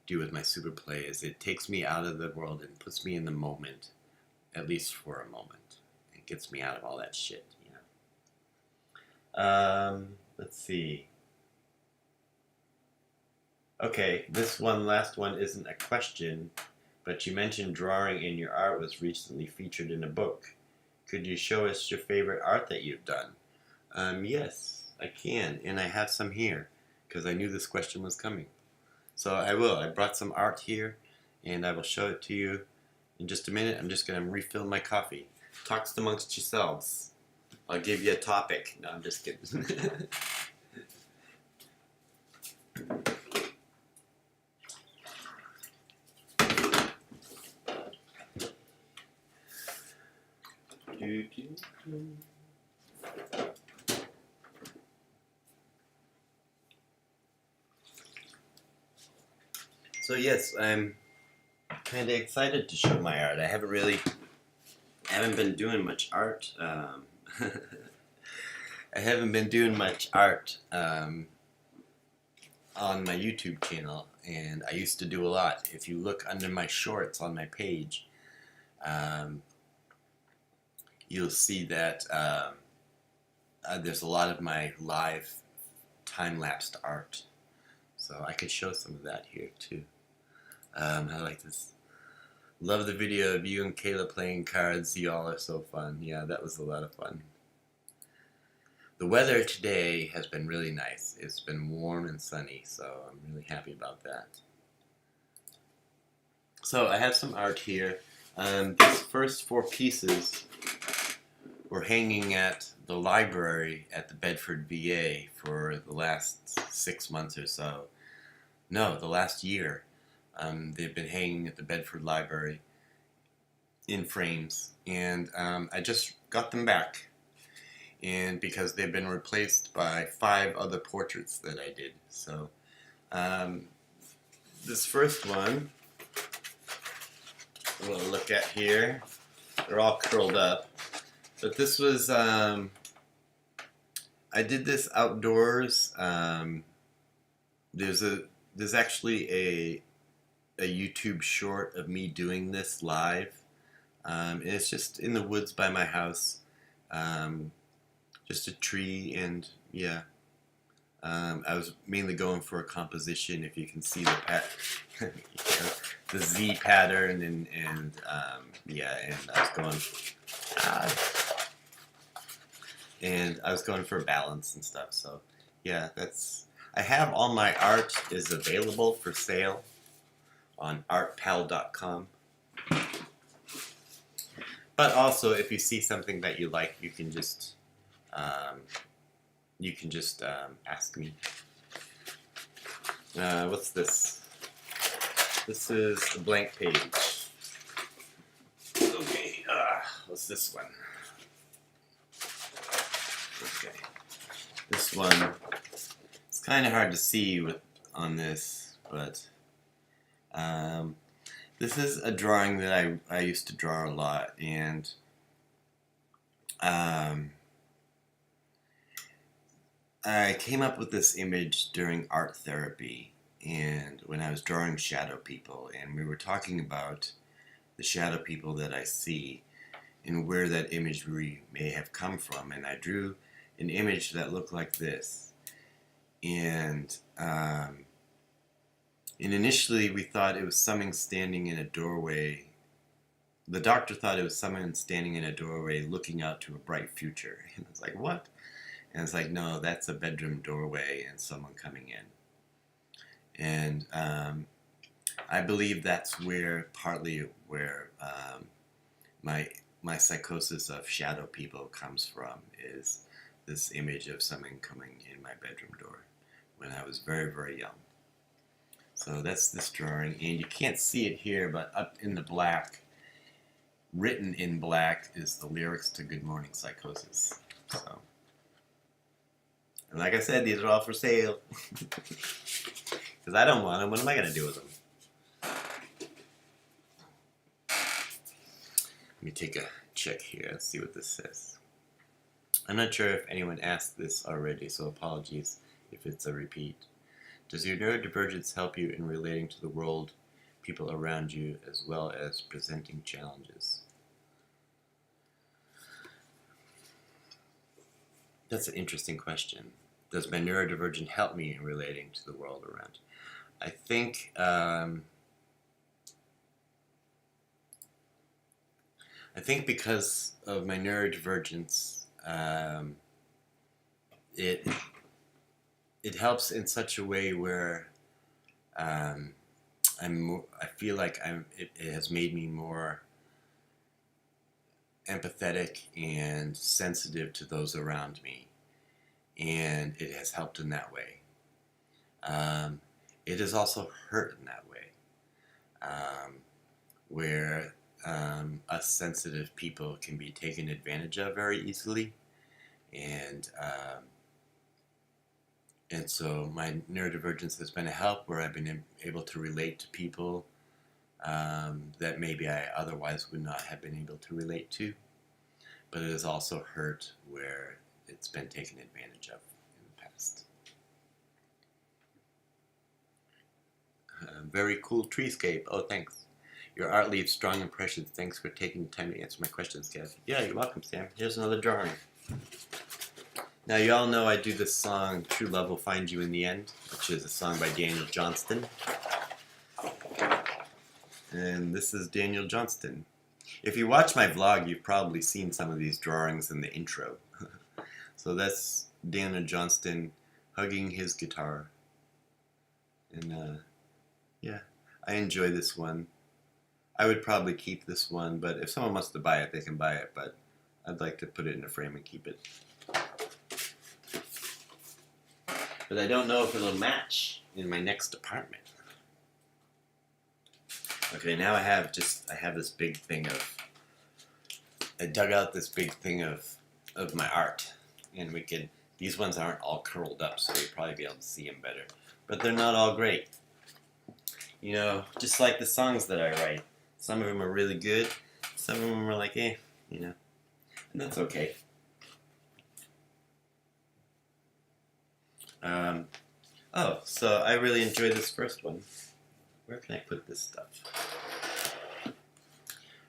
do with my super play. Is it takes me out of the world and puts me in the moment, at least for a moment. It gets me out of all that shit, you know. Let's see. Okay, this last one isn't a question, but you mentioned drawing in your art was recently featured in a book. Could you show us your favorite art that you've done? Yes, I can, and I have some here, because I knew this question was coming. So I will. I brought some art here, and I will show it to you in just a minute. I'm just going to refill my coffee. Talks amongst yourselves. I'll give you a topic. No, I'm just kidding. So yes, I'm kind of excited to show my art. I haven't been doing much art. I haven't been doing much art on my YouTube channel, and I used to do a lot. If you look under my shorts on my page, you'll see that there's a lot of my live time-lapsed art. So I could show some of that here too. I like this. Love the video of you and Kayla playing cards. Y'all are so fun. Yeah, that was a lot of fun. The weather today has been really nice. It's been warm and sunny, so I'm really happy about that. So I have some art here. These first 4 pieces were hanging at the library at the Bedford VA for the last 6 months or so. No, the last year. They've been hanging at the Bedford Library in frames, and I just got them back, and because they've been replaced by 5 other portraits that I did. So this first one we'll look at here. They're all curled up, but this was I did this outdoors. There's actually a YouTube short of me doing this live, and it's just in the woods by my house, just a tree, and yeah, I was mainly going for a composition. If you can see the Z pattern, and yeah, and I was going for balance and stuff. So yeah, I have all my art is available for sale on artpal.com. But also, if you see something that you like, you can just ask me. What's this? This is a blank page. Okay, what's this one? Okay, this one. It's kind of hard to see on this, but this is a drawing that I used to draw a lot, and I came up with this image during art therapy, and when I was drawing shadow people, and we were talking about the shadow people that I see and where that imagery may have come from, and I drew an image that looked like this, and initially we thought it was someone standing in a doorway. The doctor thought it was someone standing in a doorway looking out to a bright future. And it's like, what? And it's like, no, that's a bedroom doorway and someone coming in. And I believe that's partly where my psychosis of shadow people comes from, is this image of someone coming in my bedroom door when I was very, very young. So that's this drawing, and you can't see it here, but up in the black, written in black, is the lyrics to Good Morning Psychosis. So, and like I said, these are all for sale. Because I don't want them. What am I going to do with them? Let me take a check here and see what this says. I'm not sure if anyone asked this already, so apologies if it's a repeat. Does your neurodivergence help you in relating to the world, people around you, as well as presenting challenges? That's an interesting question. Does my neurodivergence help me in relating to the world around? I think because of my neurodivergence, it helps in such a way where I feel like it has made me more empathetic and sensitive to those around me, and it has helped in that way. It has also hurt in that way, where us sensitive people can be taken advantage of very easily, and so my neurodivergence has been a help, where I've been able to relate to people that maybe I otherwise would not have been able to relate to, but it has also hurt where it's been taken advantage of in the past. Very cool treescape. Oh, thanks. Your art leaves strong impressions. Thanks for taking the time to answer my questions, Kev. Yeah, you're welcome, Sam. Here's another drawing. Now, you all know I do this song, True Love Will Find You in the End, which is a song by Daniel Johnston. And this is Daniel Johnston. If you watch my vlog, you've probably seen some of these drawings in the intro. So that's Daniel Johnston hugging his guitar. And yeah, I enjoy this one. I would probably keep this one, but if someone wants to buy it, they can buy it, but I'd like to put it in a frame and keep it. But I don't know if it'll match in my next apartment. Okay, now I have this big thing of, I dug out this big thing of my art, and these ones aren't all curled up, so you'll probably be able to see them better. But they're not all great. You know, just like the songs that I write. Some of them are really good, some of them are like, you know, and that's okay. Oh, so I really enjoyed this first one. Where can I put this stuff?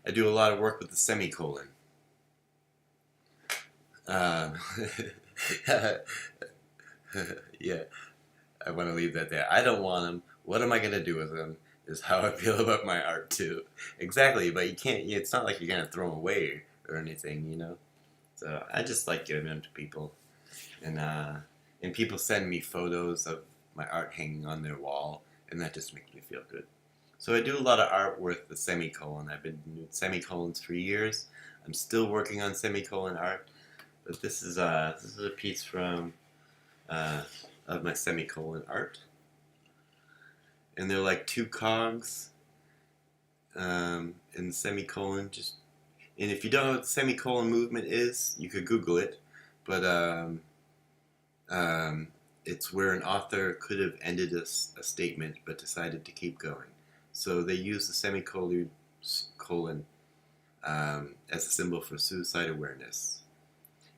I do a lot of work with the semicolon. Yeah, I want to leave that there. I don't want them. What am I going to do with them is how I feel about my art, too. Exactly, but you can't, it's not like you're going to throw them away or anything, you know? So I just like giving them to people. And people send me photos of my art hanging on their wall, and that just makes me feel good. So I do a lot of art with the semicolon. I've been doing semicolons for years. I'm still working on semicolon art, but this is a piece from of my semicolon art, and they're like two cogs in the semicolon. And if you don't know what the semicolon movement is, you could Google it, but it's where an author could have ended a statement but decided to keep going. So they use the semicolon as a symbol for suicide awareness.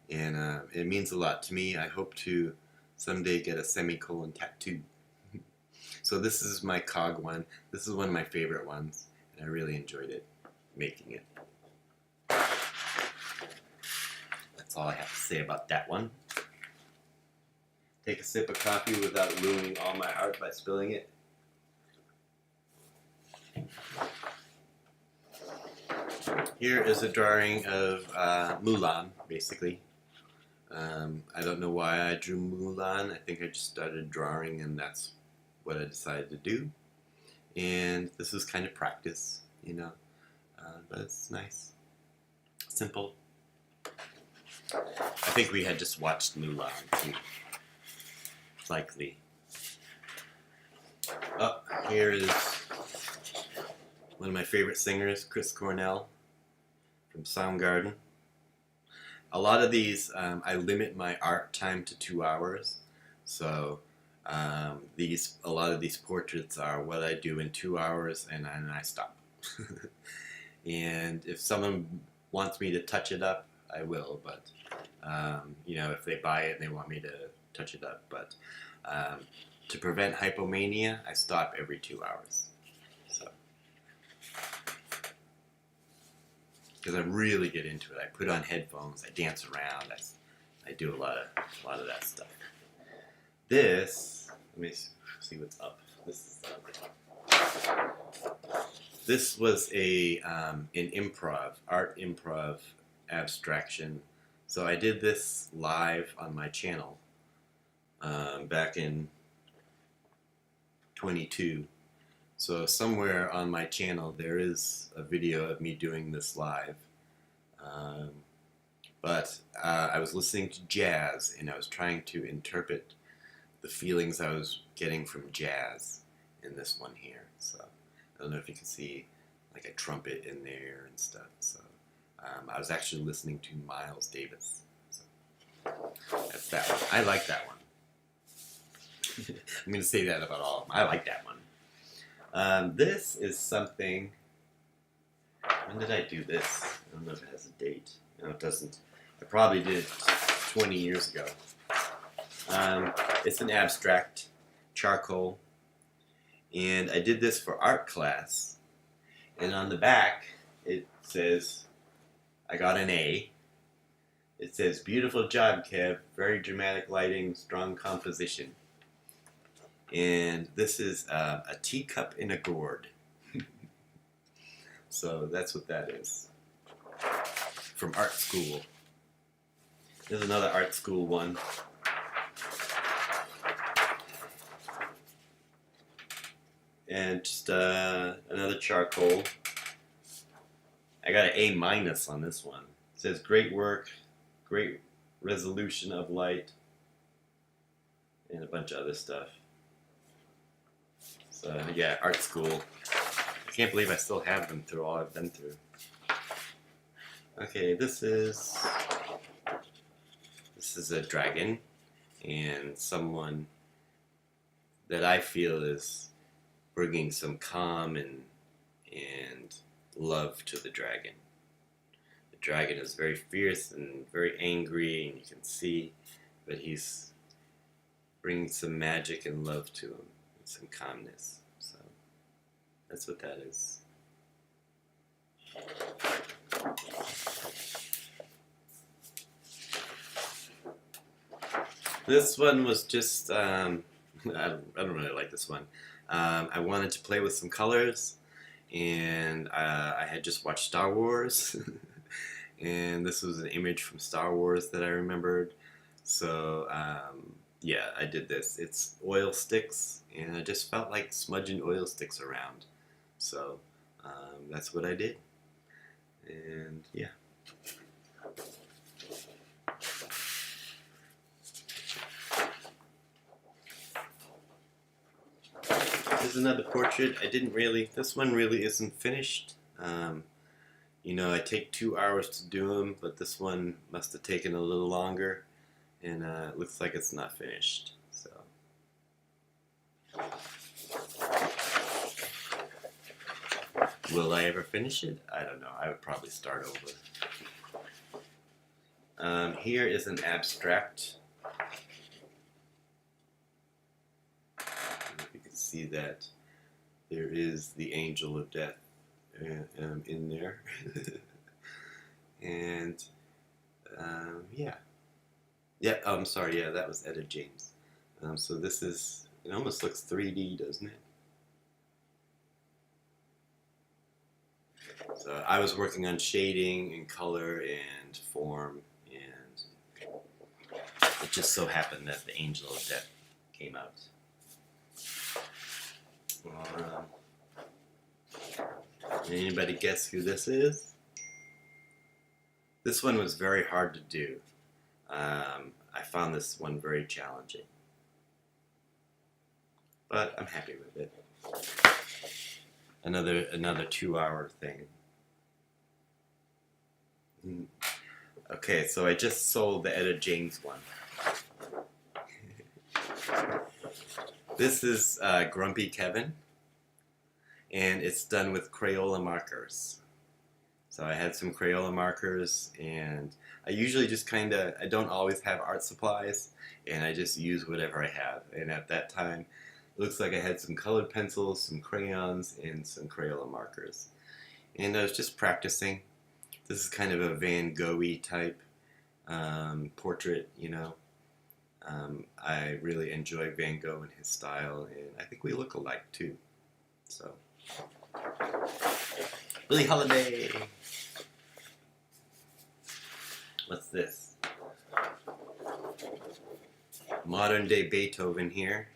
And it means a lot to me. I hope to someday get a semicolon tattoo. So this is my cog one. This is one of my favorite ones, and I really enjoyed it, making it. That's all I have to say about that one. Take a sip of coffee without ruining all my art by spilling it. Here is a drawing of Mulan, basically. I don't know why I drew Mulan. I think I just started drawing and that's what I decided to do. And this was kind of practice, you know, but it's nice. Simple. I think we had just watched Mulan too. Likely. Oh, here is one of my favorite singers, Chris Cornell from Soundgarden. A lot of these, I limit my art time to 2 hours. So a lot of these portraits are what I do in 2 hours, and then I stop. And if someone wants me to touch it up, I will. But you know, if they buy it and they want me to touch it up, but to prevent hypomania, I stop every 2 hours. So, because I really get into it, I put on headphones, I dance around, I do a lot of that stuff. This, let me see what's up. This was an art improv abstraction. So I did this live on my channel back in 22. So somewhere on my channel there is a video of me doing this live. But I was listening to jazz, and I was trying to interpret the feelings I was getting from jazz in this one here. So I don't know if you can see like a trumpet in there and stuff. So I was actually listening to Miles Davis. So that's that one. I like that one. I'm going to say that about all of them. I like that one. This is something... When did I do this? I don't know if it has a date. No, it doesn't. I probably did it 20 years ago. It's an abstract charcoal. And I did this for art class. And on the back, it says, I got an A. It says, beautiful job, Kev. Very dramatic lighting, strong composition. And this is a teacup in a gourd. So that's what that is. From art school. There's another art school one. And just another charcoal. I got an A- on this one. It says, great work, great resolution of light, and a bunch of other stuff. So yeah, art school. I can't believe I still have them through all I've been through. Okay, this is a dragon, and someone that I feel is bringing some calm and love to the dragon. The dragon is very fierce and very angry, and you can see, but he's bringing some magic and love to him, and some calmness. So that's what that is. This one was just, I don't really like this one. I wanted to play with some colors, and I had just watched Star Wars, and this was an image from Star Wars that I remembered. So yeah, I did this. It's oil sticks, and I just felt like smudging oil sticks around. So that's what I did, and yeah. Here's another portrait. This one really isn't finished. You know, I take 2 hours to do them, but this one must have taken a little longer, and it looks like it's not finished. So, will I ever finish it? I don't know. I would probably start over. Here is an abstract. You can see that there is the angel of death in there. And yeah. Yeah, I'm sorry, yeah, that was Etta James. So this is, it almost looks 3D, doesn't it? So I was working on shading and color and form, and it just so happened that the angel of death came out. Anybody guess who this is? This one was very hard to do. I found this one very challenging. But I'm happy with it. Another 2-hour thing. Okay, so I just sold the Etta James one. This is Grumpy Kevin, and it's done with Crayola markers. So I had some Crayola markers, and I usually just I don't always have art supplies, and I just use whatever I have. And at that time, it looks like I had some colored pencils, some crayons, and some Crayola markers. And I was just practicing. This is kind of a Van Gogh-y type portrait, you know. I really enjoy Van Gogh and his style, and I think we look alike too. So, Billie Holiday. What's this? Modern day Beethoven here.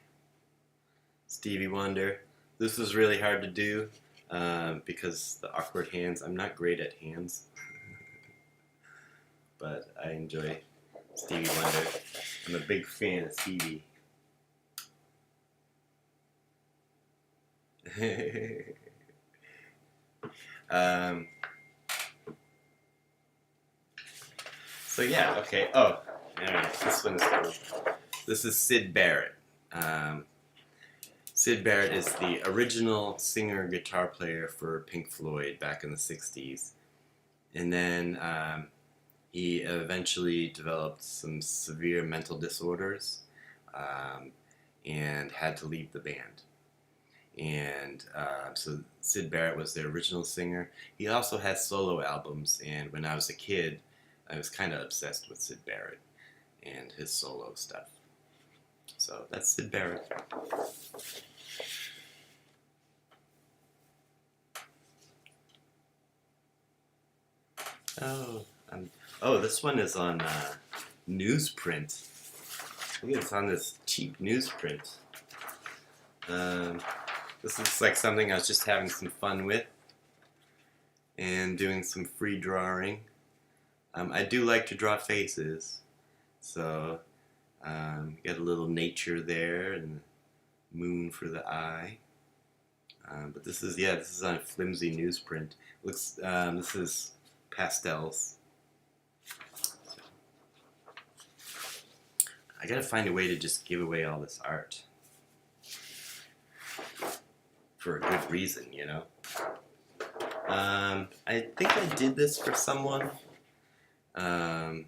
Stevie Wonder. This was really hard to do because the awkward hands. I'm not great at hands, but I enjoy Stevie Wonder. I'm a big fan of Stevie. So yeah, okay. Oh, alright, this one's cool. This is Syd Barrett. Syd Barrett is the original singer-guitar player for Pink Floyd back in the 60s. And then he eventually developed some severe mental disorders and had to leave the band. And so Syd Barrett was the original singer. He also has solo albums, and when I was a kid, I was kind of obsessed with Syd Barrett and his solo stuff. So that's Syd Barrett. Oh, this one is on newsprint. Look, it's on this cheap newsprint. This looks like something I was just having some fun with and doing some free drawing. I do like to draw faces, so got a little nature there and the moon for the eye. But this is on flimsy newsprint. Looks this is pastels. I gotta find a way to just give away all this art for a good reason, you know. I think I did this for someone, and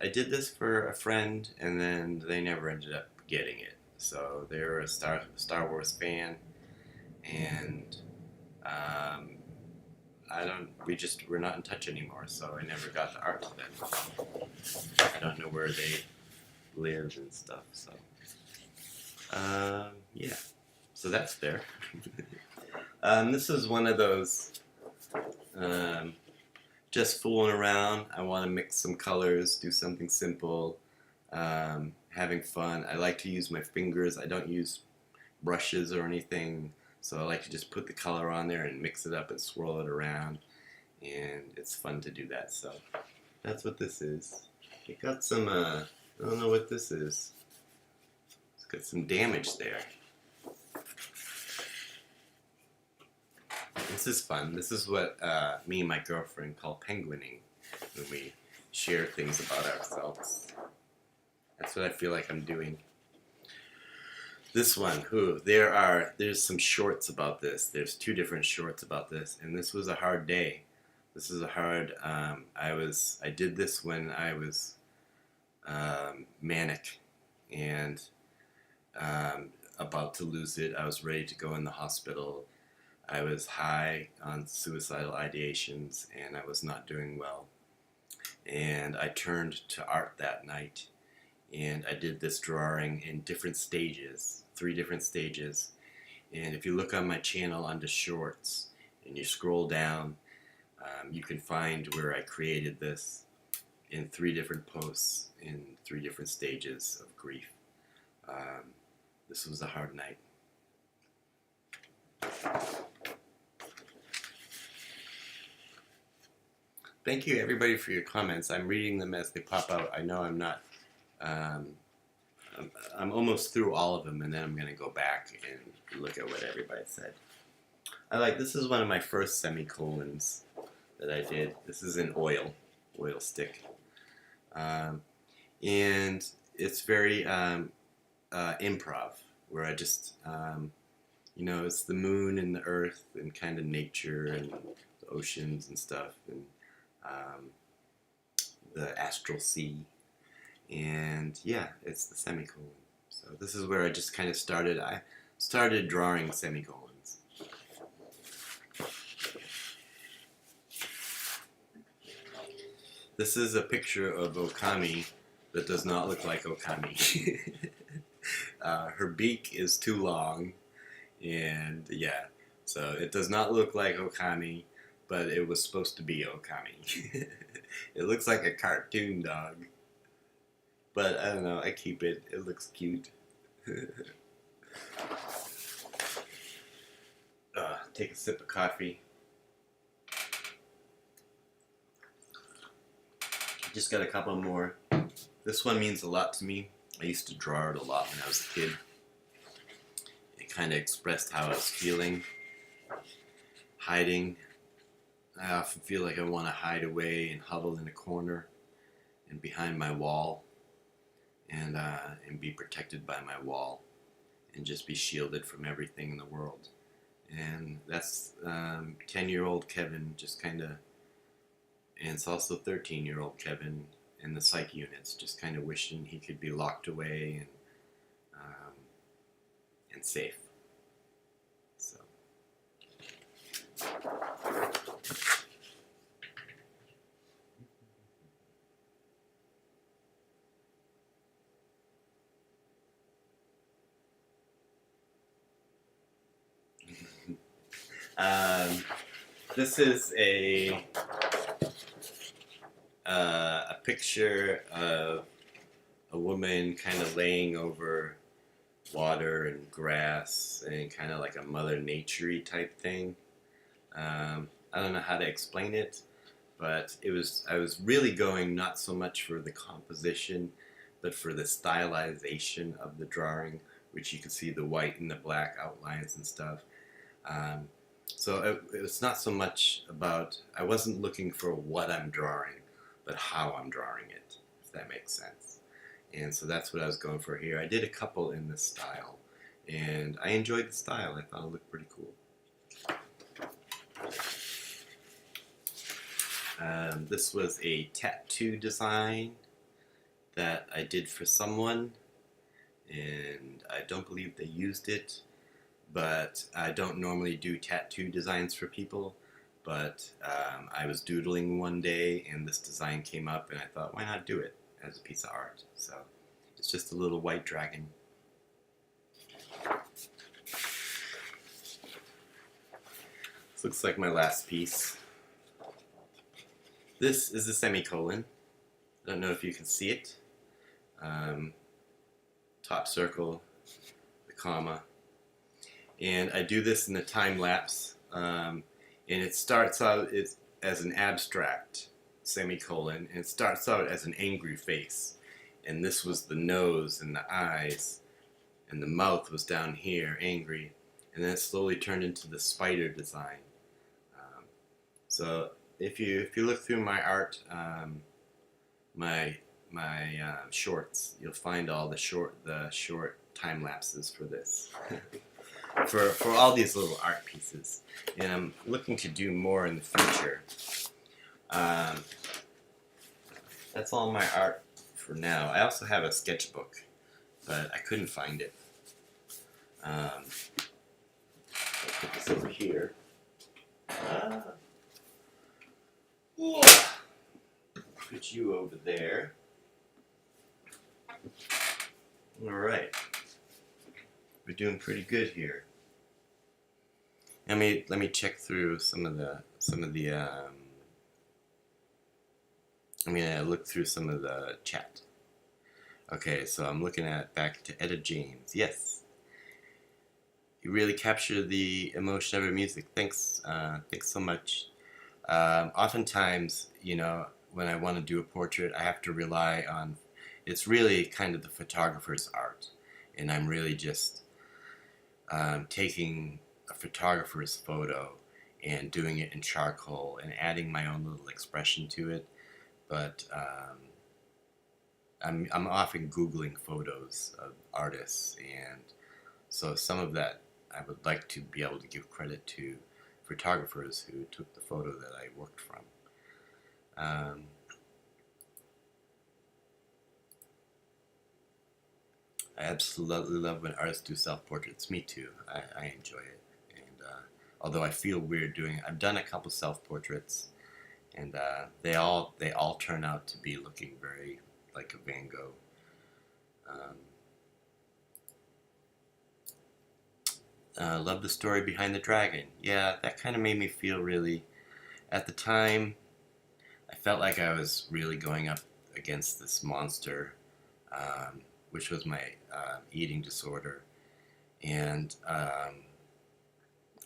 I did this for a friend, and then they never ended up getting it. So they were a Star Wars fan, and we're not in touch anymore. So I never got the art to them. I don't know where they live and stuff. So yeah. So that's there. This is one of those just fooling around. I want to mix some colors, do something simple, having fun. I like to use my fingers. I don't use brushes or anything, so I like to just put the color on there and mix it up and swirl it around, and it's fun to do that. So that's what this is. It got some, I don't know what this is. It's got some damage there. This is fun. This is what me and my girlfriend call penguining, when we share things about ourselves. That's what I feel like I'm doing. This one, there's some shorts about this. There's 2 different shorts about this, and this was a hard day. This is a hard, I did this when I was manic and about to lose it. I was ready to go in the hospital. I was high on suicidal ideations, and I was not doing well. And I turned to art that night, and I did this drawing in different stages, 3 different stages. And if you look on my channel under shorts, and you scroll down, you can find where I created this in 3 different posts, in 3 different stages of grief. This was a hard night. thank you everybody for your comments. I'm reading them as they pop out. I know I'm not, I'm almost through all of them, and then I'm going to go back and look at what everybody said. This is one of my first semicolons that I did. This is an oil stick. And it's very improv, where I just, it's the moon and the earth and kind of nature and the oceans and stuff, and the astral sea. And yeah, it's the semicolon. So this is where I just kind of started. I started drawing semicolons. This is a picture of Okami that does not look like Okami. Her beak is too long, and yeah, so it does not look like Okami, but it was supposed to be Okami. It looks like a cartoon dog. But I don't know, I keep it. It looks cute. Take a sip of coffee. Just got a couple more. This one means a lot to me. I used to draw it a lot when I was a kid. It kind of expressed how I was feeling. Hiding. I often feel like I want to hide away and huddle in a corner and behind my wall. And be protected by my wall, and just be shielded from everything in the world. And that's 10-year-old Kevin, just kind of, and it's also 13-year-old Kevin in the psych units, just kind of wishing he could be locked away and safe. So. This is a picture of a woman kind of laying over water and grass and kind of like a Mother Nature-y type thing. I don't know how to explain it, but I was really going not so much for the composition, but for the stylization of the drawing, which you can see the white and the black outlines and stuff. So it was not so much about, I wasn't looking for what I'm drawing, but how I'm drawing it, if that makes sense. And so that's what I was going for here. I did a couple in this style, and I enjoyed the style. I thought it looked pretty cool. This was a tattoo design that I did for someone, and I don't believe they used it. But I don't normally do tattoo designs for people, but I was doodling one day and this design came up and I thought, why not do it as a piece of art? So it's just a little white dragon. This looks like my last piece. This is a semicolon. I don't know if you can see it. Top circle, the comma. And I do this in the time lapse, and it starts out as an abstract semicolon, and it starts out as an angry face, and this was the nose and the eyes, and the mouth was down here, angry, and then it slowly turned into the spider design. So if you look through my art, my shorts, you'll find all the short time lapses for this. For all these little art pieces, and I'm looking to do more in the future. That's all my art for now. I also have a sketchbook, but I couldn't find it. I'll put this over here. Put you over there. All right. We're doing pretty good here. Let me check through some of the I'm gonna look through some of the chat. Okay, so I'm looking back to Etta James. Yes, you really capture the emotion of her music. Thanks so much. Oftentimes, when I want to do a portrait, I have to rely on, it's really kind of the photographer's art. And I'm really just taking a photographer's photo and doing it in charcoal and adding my own little expression to it. But I'm often Googling photos of artists, and so some of that I would like to be able to give credit to photographers who took the photo that I worked from. I absolutely love when artists do self-portraits. Me too. I enjoy it. And although I feel weird doing it, I've done a couple self-portraits, and they all turn out to be looking very like a Van Gogh. Love the story behind the dragon. Yeah, that kind of made me feel really. At the time, I felt like I was really going up against this monster, which was my eating disorder, and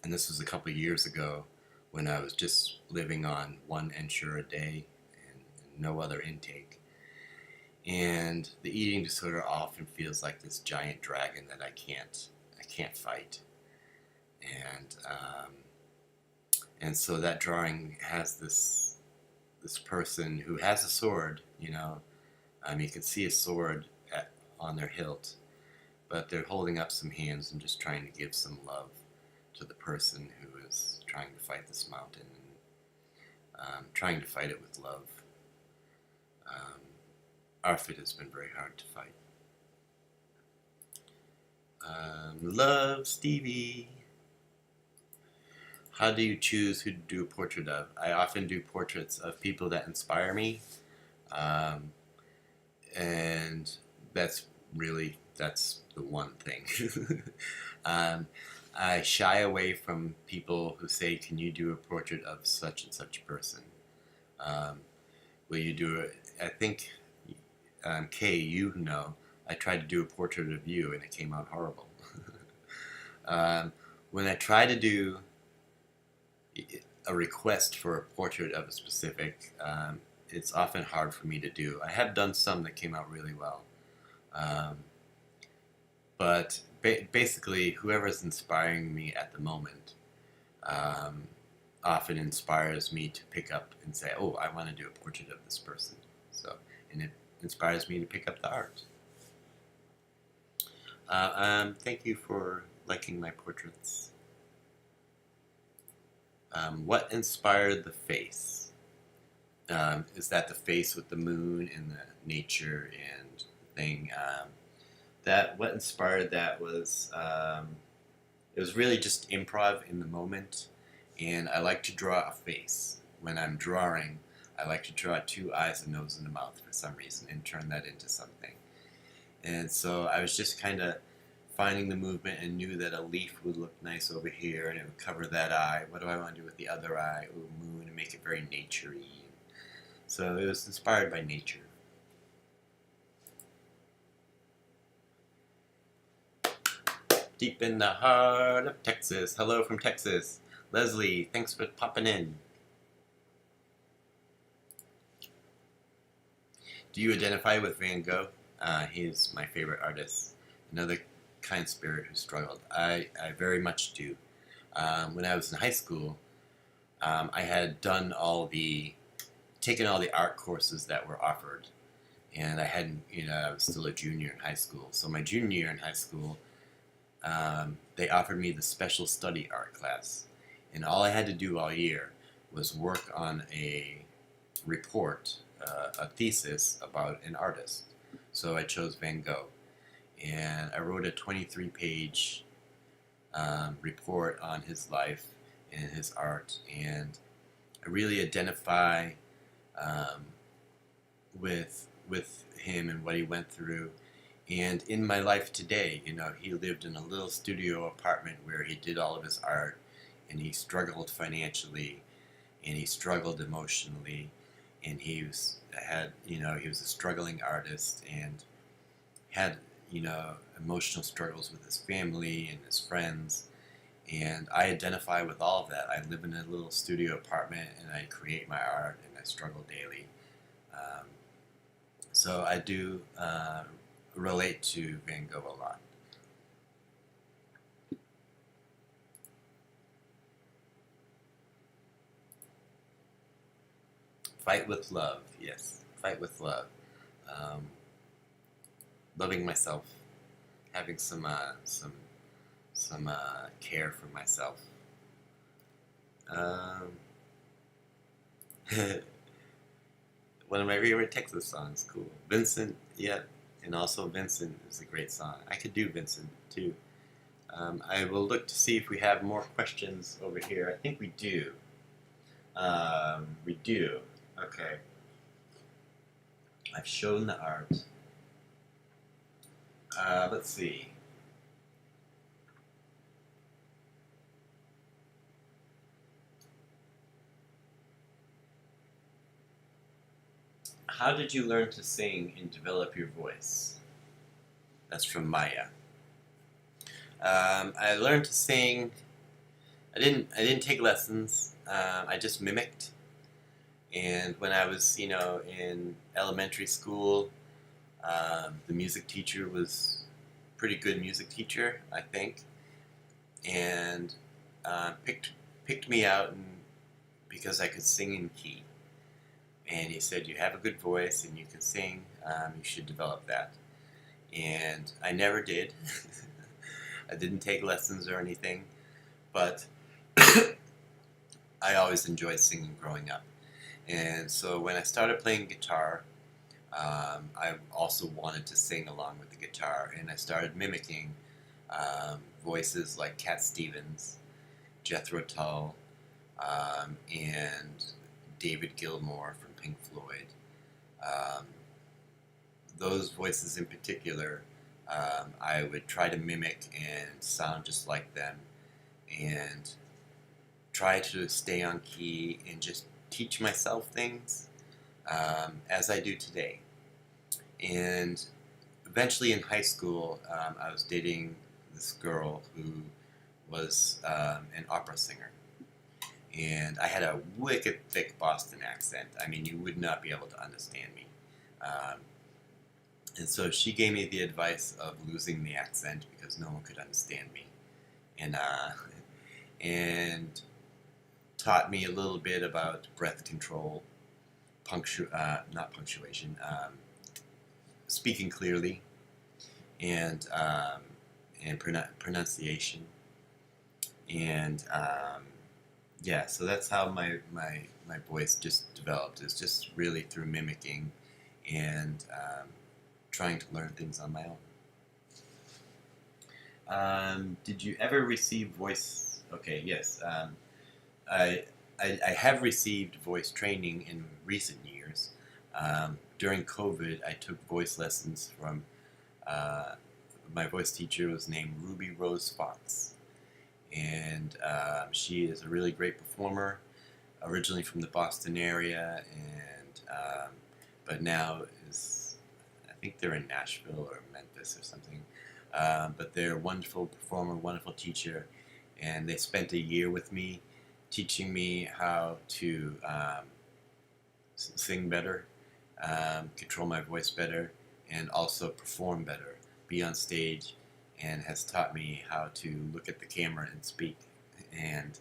this was a couple of years ago when I was just living on one Ensure a day and no other intake. And the eating disorder often feels like this giant dragon that I can't fight. And so that drawing has this person who has a sword, you can see a sword on their hilt, but they're holding up some hands and just trying to give some love to the person who is trying to fight this mountain, and trying to fight it with love. Arfit has been very hard to fight. Love, Stevie. How do you choose who to do a portrait of? I often do portraits of people that inspire me, and that's the one thing. I shy away from people who say, "Can you do a portrait of such and such person? Will you do it?" I think, Kay, you know, I tried to do a portrait of you, and it came out horrible. When I try to do a request for a portrait of a specific, it's often hard for me to do. I have done some that came out really well. But basically, whoever's inspiring me at the moment often inspires me to pick up and say, "Oh, I want to do a portrait of this person." And it inspires me to pick up the art. Thank you for liking my portraits. What inspired the face? Is that the face with the moon and the nature and thing? What inspired that was it was really just improv in the moment, and I like to draw a face. When I'm drawing, I like to draw 2 eyes, a nose, and a mouth for some reason, and turn that into something. And so I was just kind of finding the movement and knew that a leaf would look nice over here and it would cover that eye. What do I want to do with the other eye? Ooh, moon, and make it very nature-y. So it was inspired by nature. Deep in the heart of Texas. Hello from Texas. Leslie, thanks for popping in. Do you identify with Van Gogh? He's my favorite artist. Another kind spirit who struggled. I very much do. When I was in high school, I had taken all the art courses that were offered, and I hadn't, I was still a junior in high school. So my junior year in high school, they offered me the special study art class, and all I had to do all year was work on a report, a thesis about an artist. So I chose Van Gogh, and I wrote a 23-page report on his life and his art, and I really identify with him and what he went through. And in my life today, he lived in a little studio apartment where he did all of his art, and he struggled financially, and he struggled emotionally, and he was a struggling artist and had, emotional struggles with his family and his friends. And I identify with all of that. I live in a little studio apartment and I create my art and I struggle daily. Um, so I do relate to Van Gogh a lot. Fight with love, yes. Fight with love. Um, Loving myself, having some care for myself. Um, One of my favorite Texas songs, cool. Vincent, yeah, and also Vincent is a great song. I could do Vincent too. I will look to see if we have more questions over here. I think we do. We do. Okay. I've shown the art. Let's see. How did you learn to sing and develop your voice? That's from Maya. I learned to sing. I didn't take lessons. I just mimicked. And when I was, in elementary school, the music teacher was a pretty good music teacher, I think, and picked me out because I could sing in key. And he said, "You have a good voice and you can sing. You should develop that." And I never did. I didn't take lessons or anything, but I always enjoyed singing growing up. And so when I started playing guitar, I also wanted to sing along with the guitar, and I started mimicking voices like Cat Stevens, Jethro Tull, and David Gilmour from Pink Floyd. Um, those voices in particular, I would try to mimic and sound just like them, and try to stay on key and just teach myself things as I do today. And eventually in high school, I was dating this girl who was an opera singer. And I had a wicked thick Boston accent. I mean, you would not be able to understand me. Um, and so she gave me the advice of losing the accent because no one could understand me. And, and taught me a little bit about breath control, not punctuation, speaking clearly, and pronunciation, and yeah. So that's how my voice just developed. It's just really through mimicking and trying to learn things on my own. Did you ever receive voice? Okay, yes. I have received voice training in recent years. During COVID, I took voice lessons from my voice teacher was named Ruby Rose Fox, and she is a really great performer, originally from the Boston area, and but now I think they're in Nashville or Memphis or something. But they're a wonderful performer, wonderful teacher, and they spent a year with me, teaching me how to sing better, control my voice better, and also perform better, be on stage, and has taught me how to look at the camera and speak, and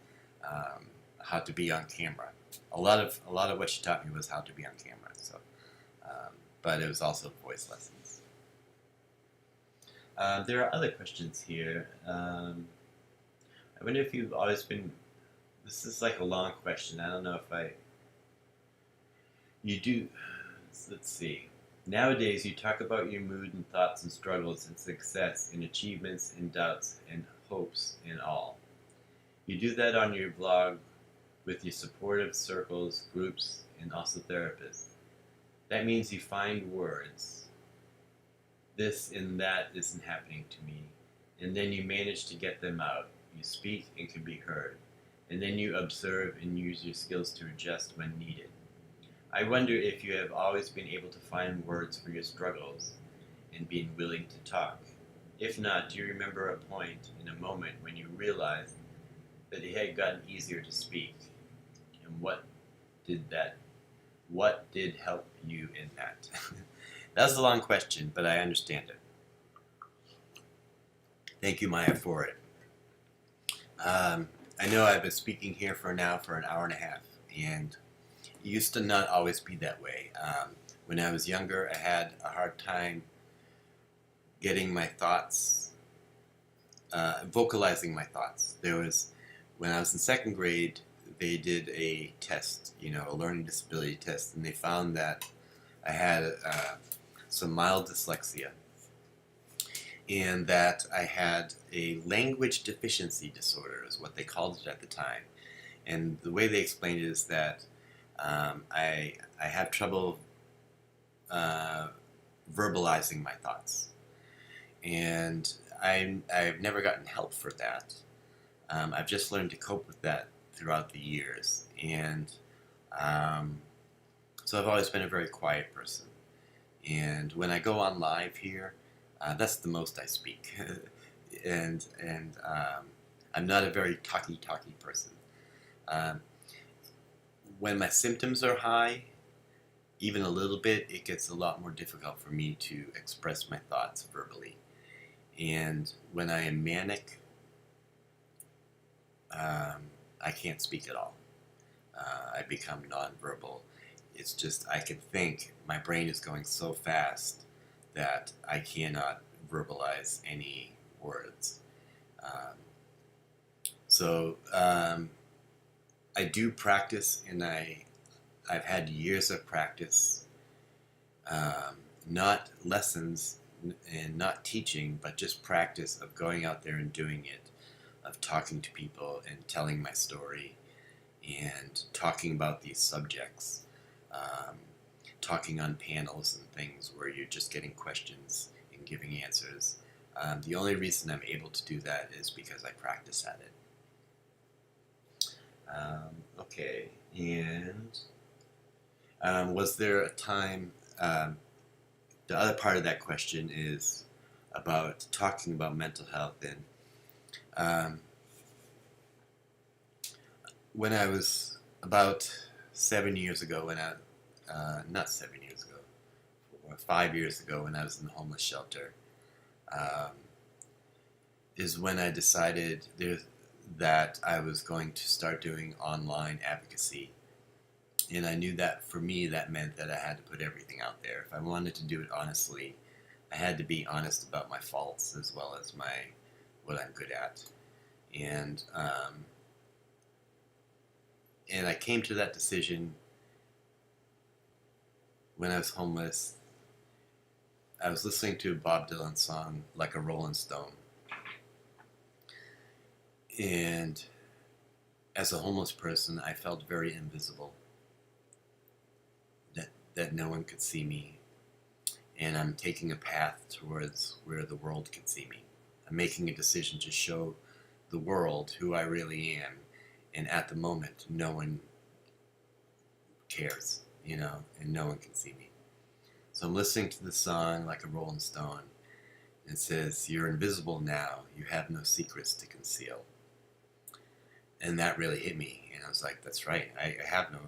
how to be on camera. A lot of what she taught me was how to be on camera. So, but it was also voice lessons. There are other questions here. I wonder if you've always been. This is like a long question. I don't know if you do. Let's see. Nowadays, you talk about your mood and thoughts and struggles and success and achievements and doubts and hopes and all. You do that on your blog with your supportive circles, groups, and also therapists. That means you find words. This and that isn't happening to me. And then you manage to get them out. You speak and can be heard. And then you observe and use your skills to adjust when needed. I wonder if you have always been able to find words for your struggles and being willing to talk. If not, do you remember a point in a moment when you realized that it had gotten easier to speak, and what did help you in that? That's a long question, but I understand it. Thank you, Maya, for it. I know I've been speaking here for an hour and a half, and it used to not always be that way. When I was younger, I had a hard time getting my thoughts, vocalizing my thoughts. When I was in second grade, they did a test, a learning disability test, and they found that I had some mild dyslexia, and that I had a language deficiency disorder, is what they called it at the time. And the way they explained it is that I have trouble verbalizing my thoughts, and I've never gotten help for that. I've just learned to cope with that throughout the years, and so I've always been a very quiet person. And when I go on live here, that's the most I speak, and I'm not a very talky person. When my symptoms are high, even a little bit, it gets a lot more difficult for me to express my thoughts verbally. And when I am manic, I can't speak at all. I become nonverbal. It's just, I can think. My brain is going so fast that I cannot verbalize any words. So I do practice, and I've had years of practice, not lessons and not teaching, but just practice of going out there and doing it, of talking to people and telling my story and talking about these subjects, talking on panels and things where you're just getting questions and giving answers. The only reason I'm able to do that is because I practice at it. Okay, and was there a time, the other part of that question is about talking about mental health, and when I was about 7 years ago, not 7 years ago, or 5 years ago, when I was in the homeless shelter, is when I decided that I was going to start doing online advocacy. And I knew that for me, that meant that I had to put everything out there. If I wanted to do it honestly, I had to be honest about my faults as well as what I'm good at. And I came to that decision when I was homeless. I was listening to a Bob Dylan song, Like a Rolling Stone. And as a homeless person, I felt very invisible, that no one could see me. And I'm taking a path towards where the world can see me. I'm making a decision to show the world who I really am. And at the moment, no one cares, and no one can see me. So I'm listening to the song Like a Rolling Stone. And it says, "You're invisible now. You have no secrets to conceal." And that really hit me. And I was like, that's right. I have no,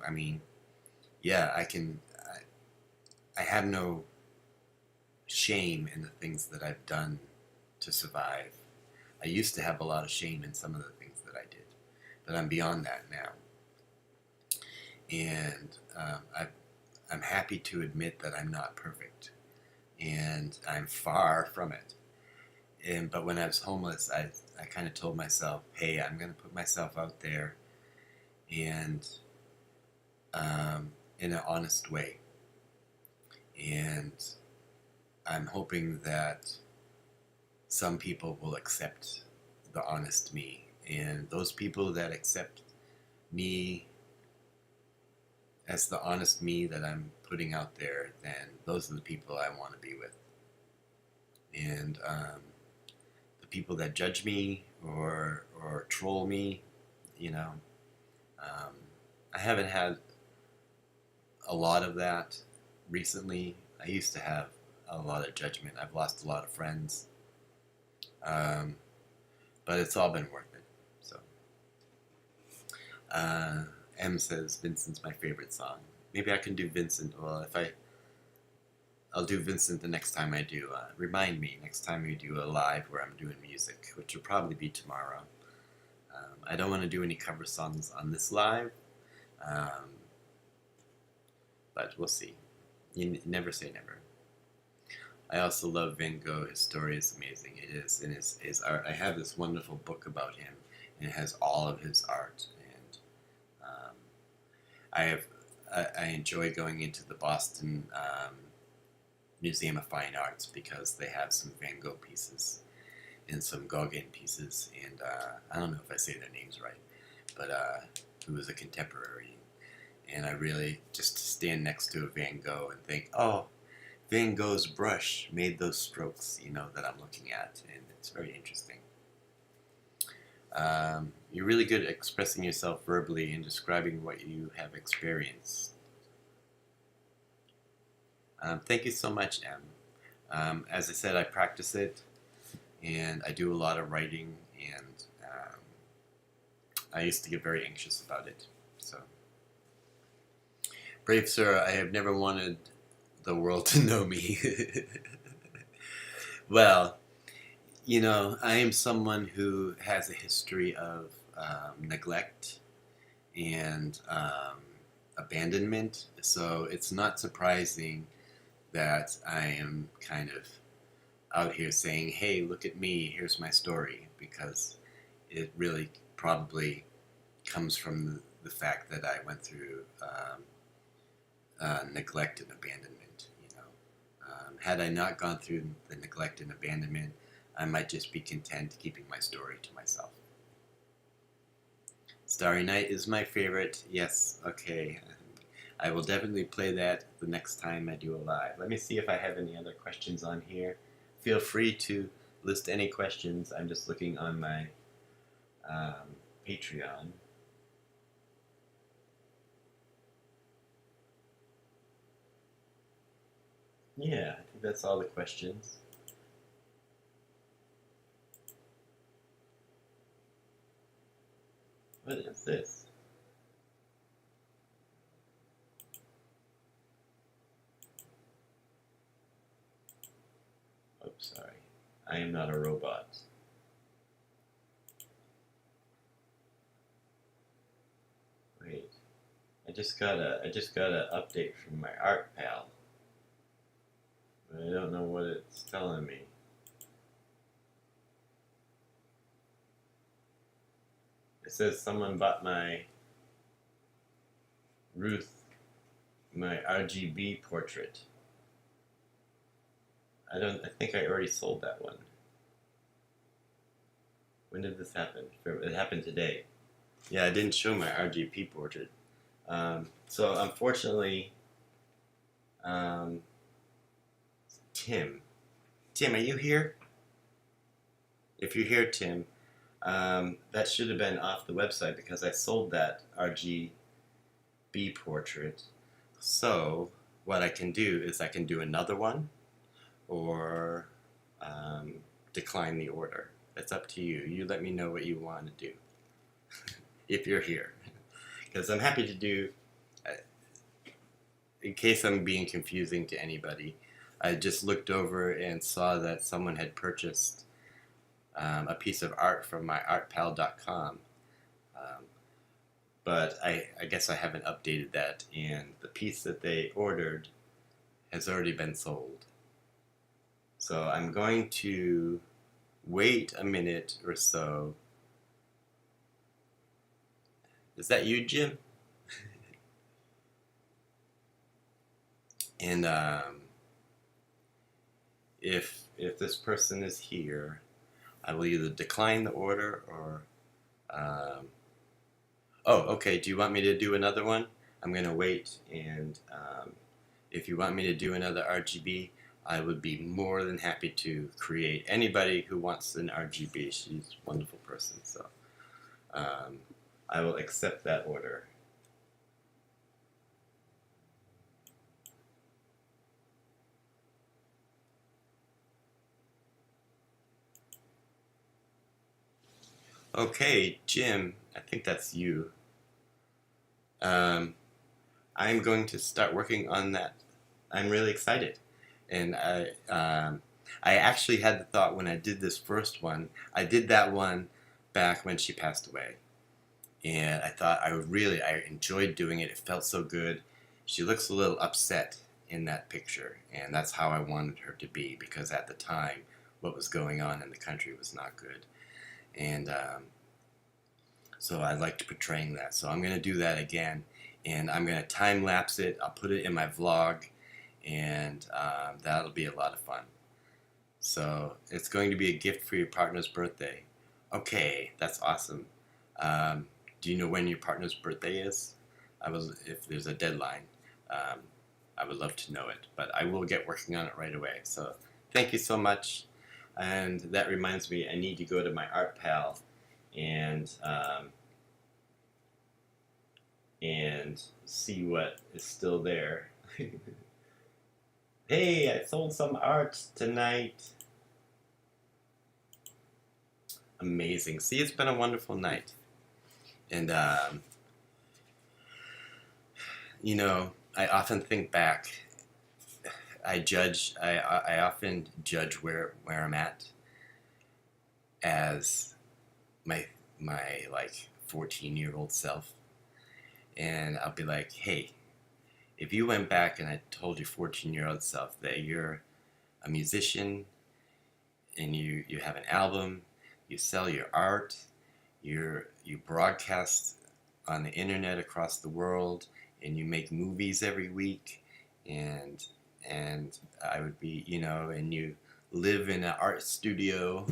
I have no shame in the things that I've done to survive. I used to have a lot of shame in some of the things that I did, but I'm beyond that now. And I'm happy to admit that I'm not perfect, and I'm far from it. But when I was homeless, I kind of told myself, hey, I'm going to put myself out there, and in an honest way. And I'm hoping that some people will accept the honest me. And those people that accept me as the honest me that I'm putting out there, then those are the people I want to be with. And the people that judge me or troll me, I haven't had a lot of that recently. I used to have a lot of judgment. I've lost a lot of friends. But it's all been worth it. So M says Vincent's my favorite song. Maybe I can do Vincent. Well, I'll do Vincent the next time I do. Remind me next time we do a live where I'm doing music, which will probably be tomorrow. I don't want to do any cover songs on this live, but we'll see. You never say never. I also love Van Gogh. His story is amazing. It is, and his art. I have this wonderful book about him, and it has all of his art. And I enjoy going into the Boston Museum of Fine Arts because they have some Van Gogh pieces and some Gauguin pieces, and I don't know if I say their names right, but who was a contemporary. And I really just stand next to a Van Gogh and think, oh, Van Gogh's brush made those strokes, that I'm looking at, and it's very interesting. You're really good at expressing yourself verbally and describing what you have experienced. Thank you so much, M. As I said, I practice it, and I do a lot of writing, and I used to get very anxious about it. So, brave sir, I have never wanted the world to know me. Well, I am someone who has a history of neglect and abandonment, so it's not surprising that I am kind of out here saying, hey, look at me, here's my story, because it really probably comes from the fact that I went through neglect and abandonment. Had I not gone through the neglect and abandonment, I might just be content keeping my story to myself. Starry Night is my favorite. Yes, okay. I will definitely play that the next time I do a live. Let me see if I have any other questions on here. Feel free to list any questions. I'm just looking on my Patreon. Yeah, I think that's all the questions. What is this? Oops, sorry. I am not a robot. Wait. I just got an update from my art pal. I don't know what it's telling me. It says someone bought my my RGB portrait. I think I already sold that one. When did this happen? It happened today. Yeah, I didn't show my RGB portrait. So unfortunately, Tim, are you here? If you're here, Tim, that should have been off the website because I sold that RGB portrait. So what I can do is I can do another one or decline the order. It's up to you. You let me know what you want to do if you're here. Because I'm happy to do, in case I'm being confusing to anybody, I just looked over and saw that someone had purchased a piece of art from my artpal.com. But I guess I haven't updated that, and the piece that they ordered has already been sold. So I'm going to wait a minute or so. Is that you, Jim? And if this person is here, I will either decline the order or oh, okay, do you want me to do another one? I'm going to wait, and if you want me to do another RGB, I would be more than happy to create. Anybody who wants an RGB, she's a wonderful person, so I will accept that order. Okay, Jim, I think that's you. Um, I'm going to start working on that. I'm really excited. And I actually had the thought when I did this first one, I did that one back when she passed away. And I thought I enjoyed doing it. It felt so good. She looks a little upset in that picture, and that's how I wanted her to be, because at the time, what was going on in the country was not good. And so I liked portraying that. So I'm going to do that again, and I'm going to time lapse it. I'll put it in my vlog, and that'll be a lot of fun. So it's going to be a gift for your partner's birthday. Okay, that's awesome. Do you know when your partner's birthday is? If there's a deadline, I would love to know it, but I will get working on it right away. So thank you so much. And that reminds me, I need to go to my art pal and see what is still there. Hey, I sold some art tonight. Amazing. See, it's been a wonderful night. And, you know, I often think back. I often judge where I'm at as my like 14-year-old self. And I'll be like, hey, if you went back and I told your 14-year-old self that you're a musician and you have an album, you sell your art, you broadcast on the internet across the world, and you make movies every week, and I would be, you know, and you live in an art studio,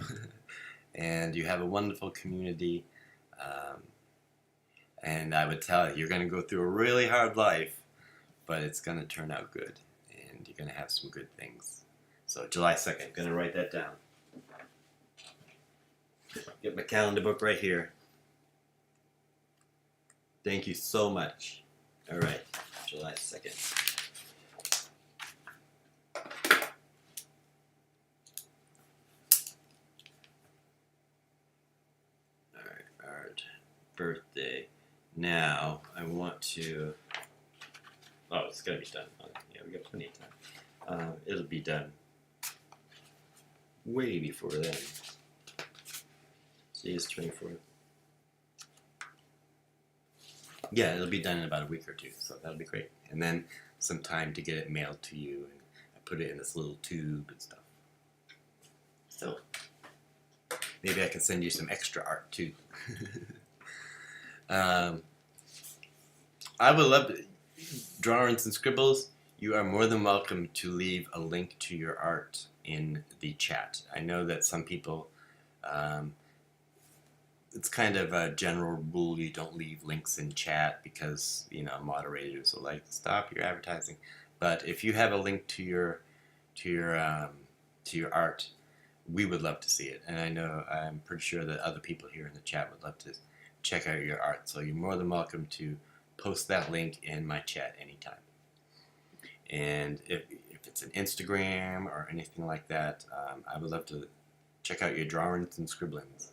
and you have a wonderful community, and I would tell you, you're going to go through a really hard life, but it's going to turn out good, and you're going to have some good things. So July 2nd, I'm going to write that down. Get my calendar book right here. Thank you so much. All right, July 2nd. All right, art, birthday. Now, I want to... Oh, it's going to be done. Yeah, we got plenty of time. It'll be done way before then. Today's 24th. Yeah, it'll be done in about a week or two, so that'll be great. And then some time to get it mailed to you, and I put it in this little tube and stuff. So, maybe I can send you some extra art too. I would love to, drawings and scribbles. You are more than welcome to leave a link to your art in the chat. I know that some people, it's kind of a general rule, you don't leave links in chat because, you know, moderators will like, stop your advertising. But if you have a link to your art, we would love to see it. And I'm pretty sure that other people here in the chat would love to check out your art. So you're more than welcome to post that link in my chat anytime. And if it's an Instagram or anything like that, I would love to check out your drawings and scribblings.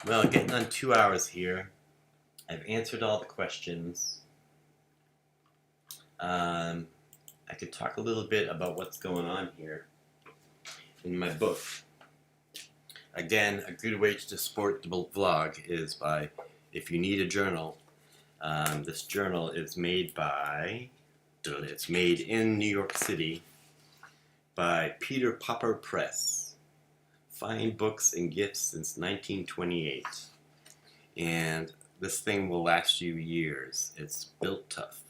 Well, getting on 2 hours here. I've answered all the questions. I could talk a little bit about what's going on here in my book. Again, a good way to support the vlog is by, if you need a journal, this journal is made in New York City by Peter Popper Press. Fine books and gifts since 1928. And this thing will last you years. It's built tough.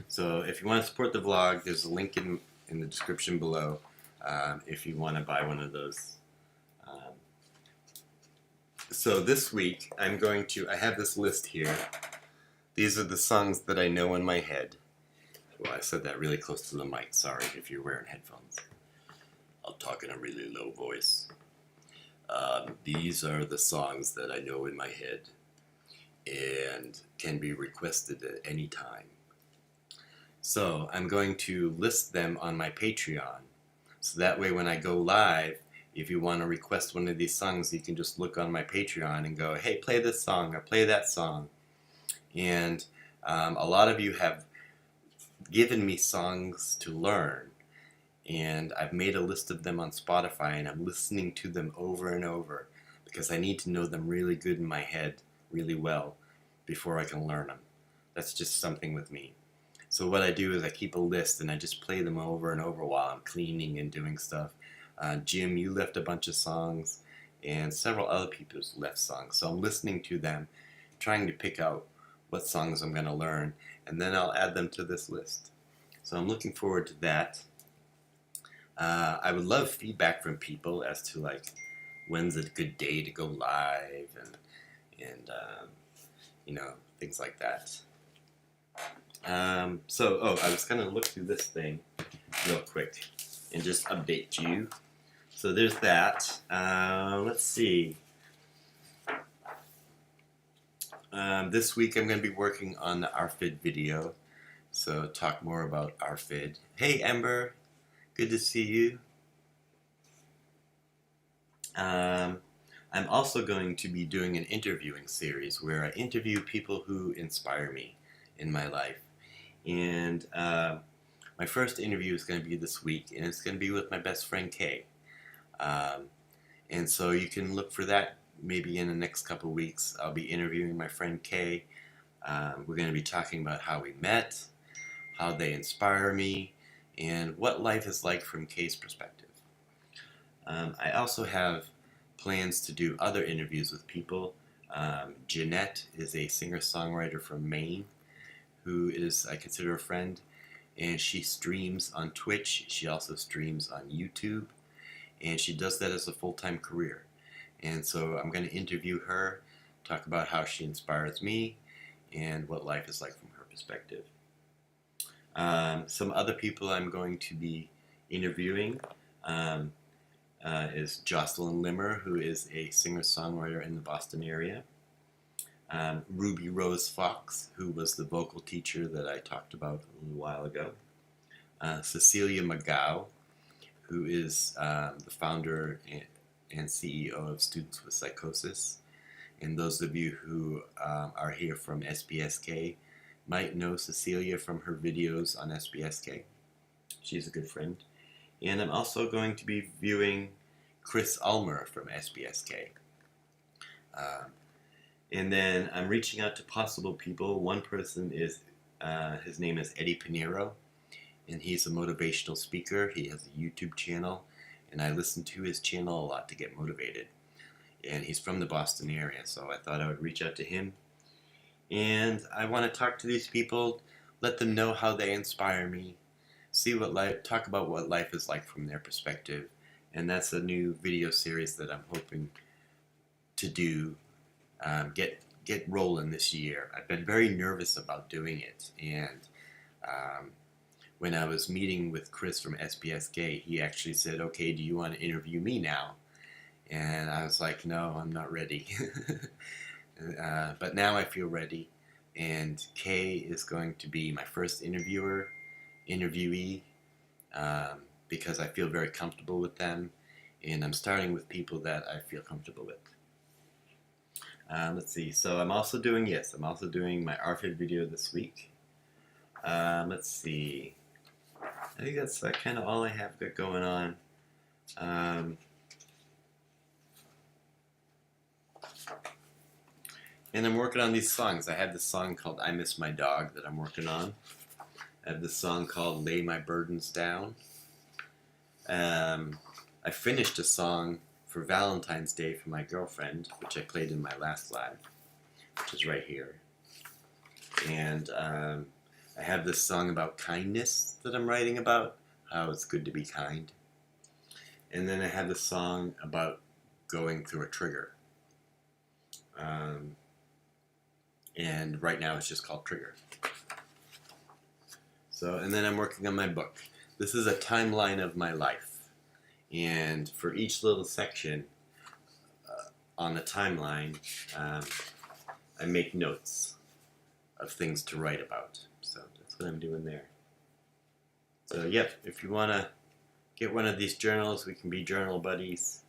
So if you want to support the vlog, there's a link in the description below if you want to buy one of those. So this week, I have this list here. These are the songs that I know in my head. Well, I said that really close to the mic. Sorry if you're wearing headphones. I'll talk in a really low voice. These are the songs that I know in my head and can be requested at any time. So I'm going to list them on my Patreon. So that way when I go live, if you want to request one of these songs, you can just look on my Patreon and go, hey, play this song or play that song. And a lot of you have given me songs to learn, and I've made a list of them on Spotify, and I'm listening to them over and over because I need to know them really good in my head, really well, before I can learn them. That's just something with me. So what I do is I keep a list and I just play them over and over while I'm cleaning and doing stuff. Jim, you left a bunch of songs, and several other people left songs. So I'm listening to them, trying to pick out what songs I'm going to learn, and then I'll add them to this list. So I'm looking forward to that. I would love feedback from people as to like when's a good day to go live and you know, things like that. I was gonna look through this thing real quick and just update you. So there's that. Let's see. This week I'm going to be working on the RFID video, so talk more about RFID. Hey Ember, good to see you. I'm also going to be doing an interviewing series where I interview people who inspire me in my life. And my first interview is going to be this week, and it's going to be with my best friend Kay. And so you can look for that maybe in the next couple of weeks. I'll be interviewing my friend Kay. We're going to be talking about how we met, how they inspire me, and what life is like from Kay's perspective. I also have plans to do other interviews with people. Jeanette is a singer-songwriter from Maine who is, I consider, a friend, and she streams on Twitch. She also streams on YouTube, and she does that as a full-time career. And so I'm going to interview her, talk about how she inspires me, and what life is like from her perspective. Some other people I'm going to be interviewing is Jocelyn Limmer, who is a singer-songwriter in the Boston area. Ruby Rose Fox, who was the vocal teacher that I talked about a little while ago. Cecilia McGow, who is the founder and CEO of Students with Psychosis. And those of you who are here from SBSK might know Cecilia from her videos on SBSK. She's a good friend. And I'm also going to be viewing Chris Ulmer from SBSK. And then I'm reaching out to possible people. One person is, his name is Eddie Pinheiro, and he's a motivational speaker. He has a YouTube channel, and I listen to his channel a lot to get motivated. And he's from the Boston area, so I thought I would reach out to him. And I want to talk to these people, let them know how they inspire me, talk about what life is like from their perspective. And that's a new video series that I'm hoping to do, get rolling this year. I've been very nervous about doing it, and when I was meeting with Chris from SBSK, he actually said, okay, do you want to interview me now? And I was like, no, I'm not ready. But now I feel ready, and Kay is going to be my first interviewee, because I feel very comfortable with them, and I'm starting with people that I feel comfortable with. Let's see, so I'm also doing my RFID video this week. Let's see, I think that's kind of all I have got going on. And I'm working on these songs. I have this song called I Miss My Dog that I'm working on. I have this song called Lay My Burdens Down. I finished a song for Valentine's Day for my girlfriend, which I played in my last live, which is right here. And I have this song about kindness that I'm writing about, how it's good to be kind. And then I have this song about going through a trigger. And right now it's just called Trigger. So, and then I'm working on my book. This is a timeline of my life. And for each little section on the timeline, I make notes of things to write about. So that's what I'm doing there. So, yep, if you want to Get one of these journals. We can be journal buddies.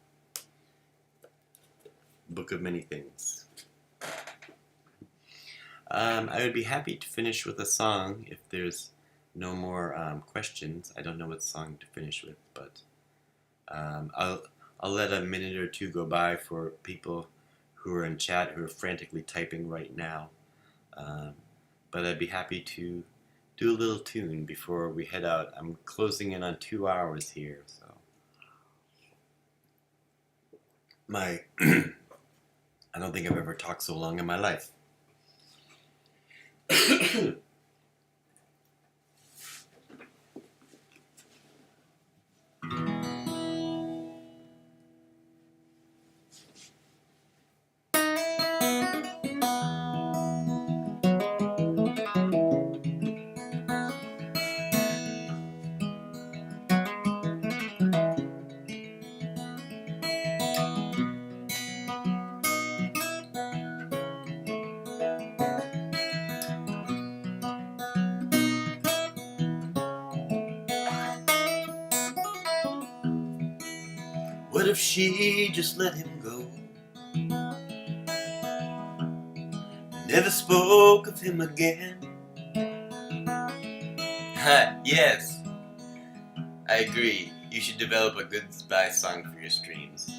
Book of many things. I would be happy to finish with a song if there's no more questions. I don't know what song to finish with, but I'll let a minute or two go by for people who are in chat who are frantically typing right now. But I'd be happy to do a little tune before we head out. I'm closing in on 2 hours here, so I don't think I've ever talked so long in my life. What if she just let him go? Never spoke of him again. Yes, I agree. You should develop a goodbye song for your streams.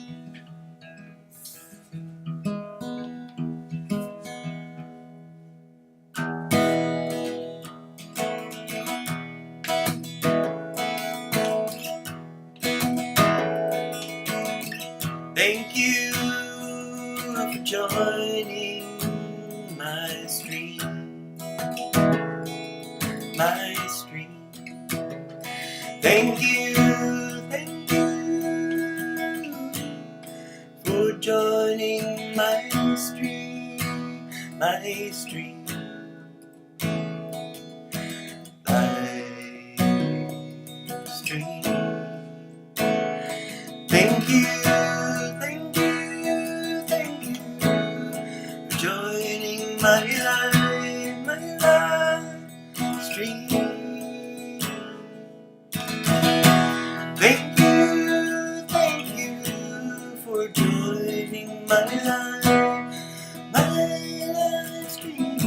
Thank you for joining my stream. My stream. Thank you for joining my stream. My stream. Live stream. Thank you for joining my live stream. Thank you for joining my live stream.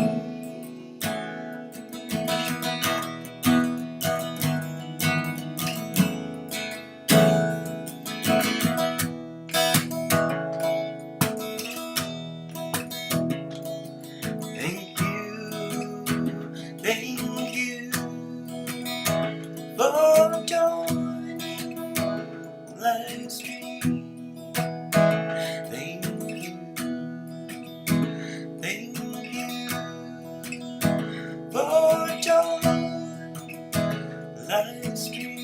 Thank you for joining live stream. Thank you for joining live stream.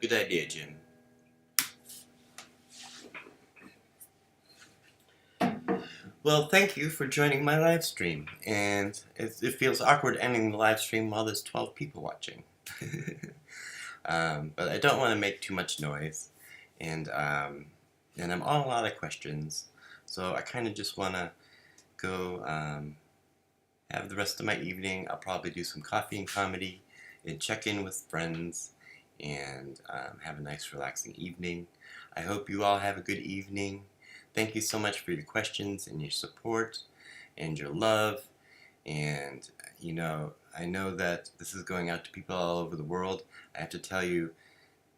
Good idea, Jim. Well, thank you for joining my live stream, and it feels awkward ending the live stream while there's 12 people watching. But I don't want to make too much noise, and I'm on a lot of questions, so I kind of just want to go have the rest of my evening. I'll probably do some coffee and comedy, and check in with friends, and have a nice relaxing evening. I hope you all have a good evening. Thank you so much for your questions and your support and your love. And, you know, I know that this is going out to people all over the world. I have to tell you,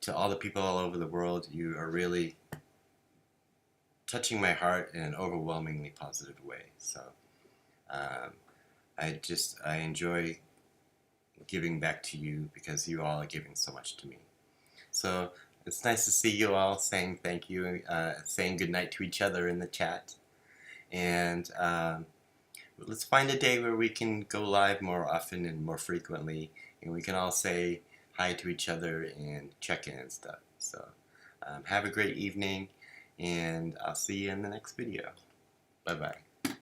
to all the people all over the world, you are really touching my heart in an overwhelmingly positive way. So I enjoy giving back to you because you all are giving so much to me. So it's nice to see you all saying thank you, saying goodnight to each other in the chat. And let's find a day where we can go live more often and more frequently, and we can all say hi to each other and check in and stuff. So have a great evening, and I'll see you in the next video. Bye-bye.